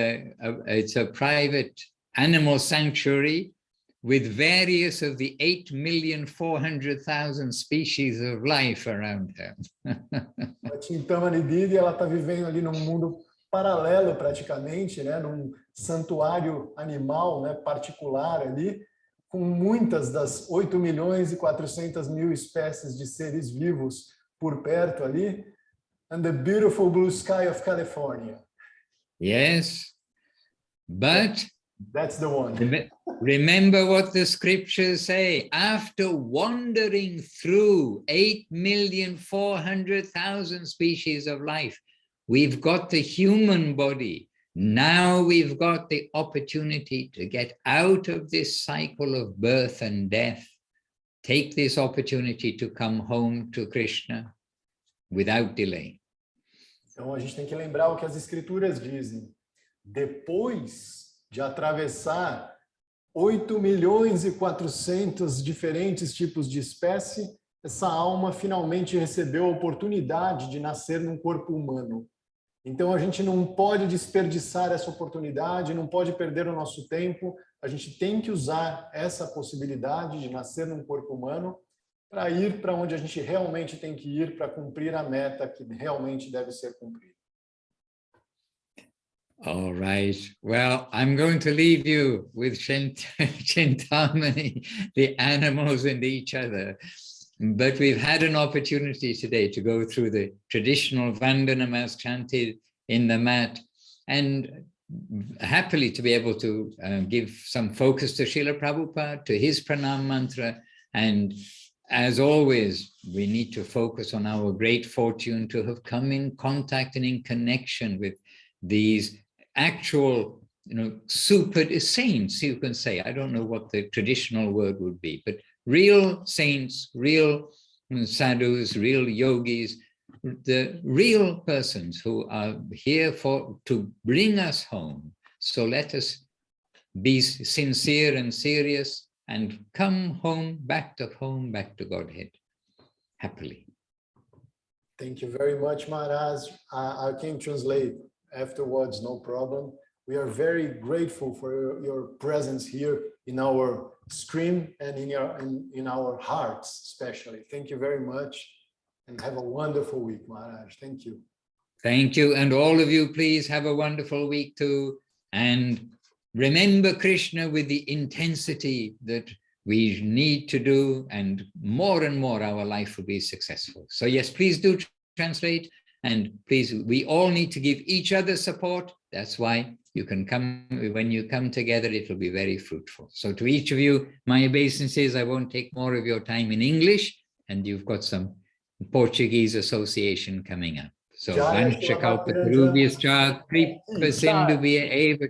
[SPEAKER 2] it's a private animal sanctuary with various of the 8,400,000 species of life around her.
[SPEAKER 1] A Chintamani Didi, ela está vivendo ali num mundo paralelo praticamente, né, num santuário animal, né, particular ali, com muitas das 8.400.000 espécies de seres vivos por perto ali, and the beautiful blue sky of California.
[SPEAKER 2] Yes, but
[SPEAKER 1] that's the one.
[SPEAKER 2] Remember what the scriptures say. After wandering through 8,400,000 species of life, we've got the human body. Now we've got the opportunity to get out of this cycle of birth and death. Take this opportunity to come home to Krishna without delay.
[SPEAKER 1] Então a gente tem que lembrar o que as escrituras dizem. Depois de atravessar 8.400.000 diferentes tipos de espécie, essa alma finalmente recebeu a oportunidade de nascer num corpo humano. Então a gente não pode desperdiçar essa oportunidade, não pode perder o nosso tempo, a gente tem que usar essa possibilidade de nascer num corpo humano para ir para onde a gente realmente tem que ir para cumprir a meta que realmente deve ser cumprida.
[SPEAKER 2] All right. Well, I'm going to leave you with Chintamani, the animals and each other. But we've had an opportunity today to go through the traditional Vandana as chanted in the mat, and happily to be able to give some focus to Srila Prabhupada, to his pranam mantra. And as always, we need to focus on our great fortune to have come in contact and in connection with these actual, super saints, you can say. I don't know what the traditional word would be, but real saints, real sadhus, real yogis, the real persons who are here to bring us home. So let us be sincere and serious and come home, back to Godhead, happily.
[SPEAKER 1] Thank you very much, Maharaj. I can translate afterwards, no problem. We are very grateful for your presence here in our stream and in our hearts, especially. Thank you very much, and have a wonderful week, Maharaj. Thank you.
[SPEAKER 2] Thank you, and all of you, please have a wonderful week too, and remember Krishna with the intensity that we need to do, and more our life will be successful. So yes, please do translate. And please, we all need to give each other support. That's why you can come, when you come together, it will be very fruitful. So to each of you, my obeisances, I won't take more of your time in English, and you've got some Portuguese association coming up. So, Vanchakalpatarubhyascha Kripasindubhya eva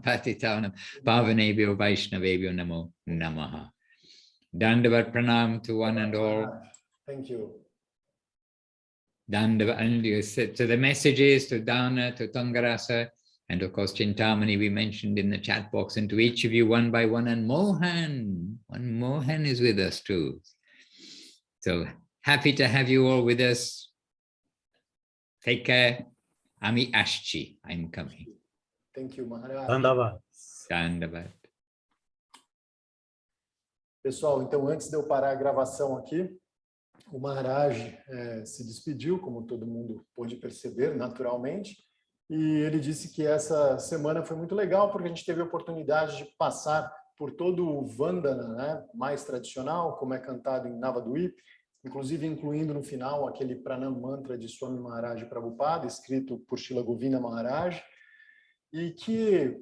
[SPEAKER 2] patitanam Pavanebhyo Vaishnavebhyo Namo Namaha. Dandavat pranam to one and all.
[SPEAKER 1] Thank you.
[SPEAKER 2] And you said to the messages, to Dana, to Tangarasa, and of course Chintamani we mentioned in the chat box, and to each of you one by one, and Mohan is with us too. So happy to have you all with us. Take care. Ami Ashchi, I'm coming.
[SPEAKER 1] Thank you, Maharaj.
[SPEAKER 2] Dandavat.
[SPEAKER 1] Pessoal, então antes de eu parar a gravação aqui, o Maharaj se despediu, como todo mundo pôde perceber, naturalmente, e ele disse que essa semana foi muito legal, porque a gente teve a oportunidade de passar por todo o Vandana, né, mais tradicional, como é cantado em Navadvip, inclusive incluindo no final aquele pranam mantra de Swami Maharaj Prabhupada, escrito por Srila Govinda Maharaj, e que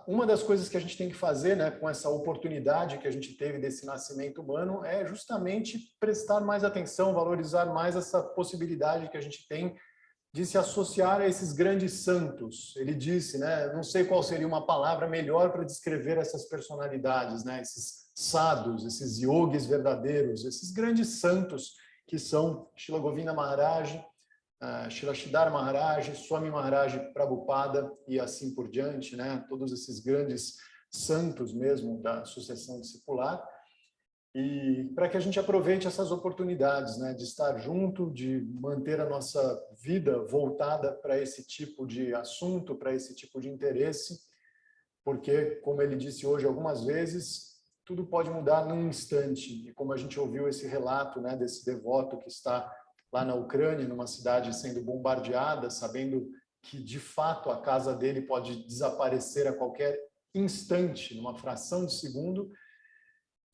[SPEAKER 1] uma das coisas que a gente tem que fazer, né, com essa oportunidade que a gente teve desse nascimento humano é justamente prestar mais atenção, valorizar mais essa possibilidade que a gente tem de se associar a esses grandes santos. Ele disse, né, não sei qual seria uma palavra melhor para descrever essas personalidades, né, esses sadhus, esses yogis verdadeiros, esses grandes santos que são Srila Govinda Maharaj, Srila Sridhar Maharaj, Swami Maharaj Prabhupada e assim por diante, né? Todos esses grandes santos mesmo da sucessão discipular, e para que a gente aproveite essas oportunidades, né? De estar junto, de manter a nossa vida voltada para esse tipo de assunto, para esse tipo de interesse, porque, como ele disse hoje algumas vezes, tudo pode mudar num instante, e como a gente ouviu esse relato, né, desse devoto que está lá na Ucrânia, numa cidade sendo bombardeada, sabendo que, de fato, a casa dele pode desaparecer a qualquer instante, numa fração de segundo,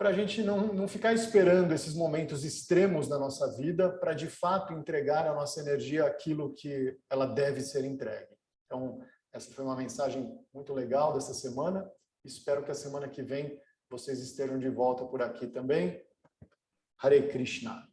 [SPEAKER 1] para a gente não ficar esperando esses momentos extremos da nossa vida para, de fato, entregar a nossa energia aquilo que ela deve ser entregue. Então, essa foi uma mensagem muito legal dessa semana. Espero que a semana que vem vocês estejam de volta por aqui também. Hare Krishna.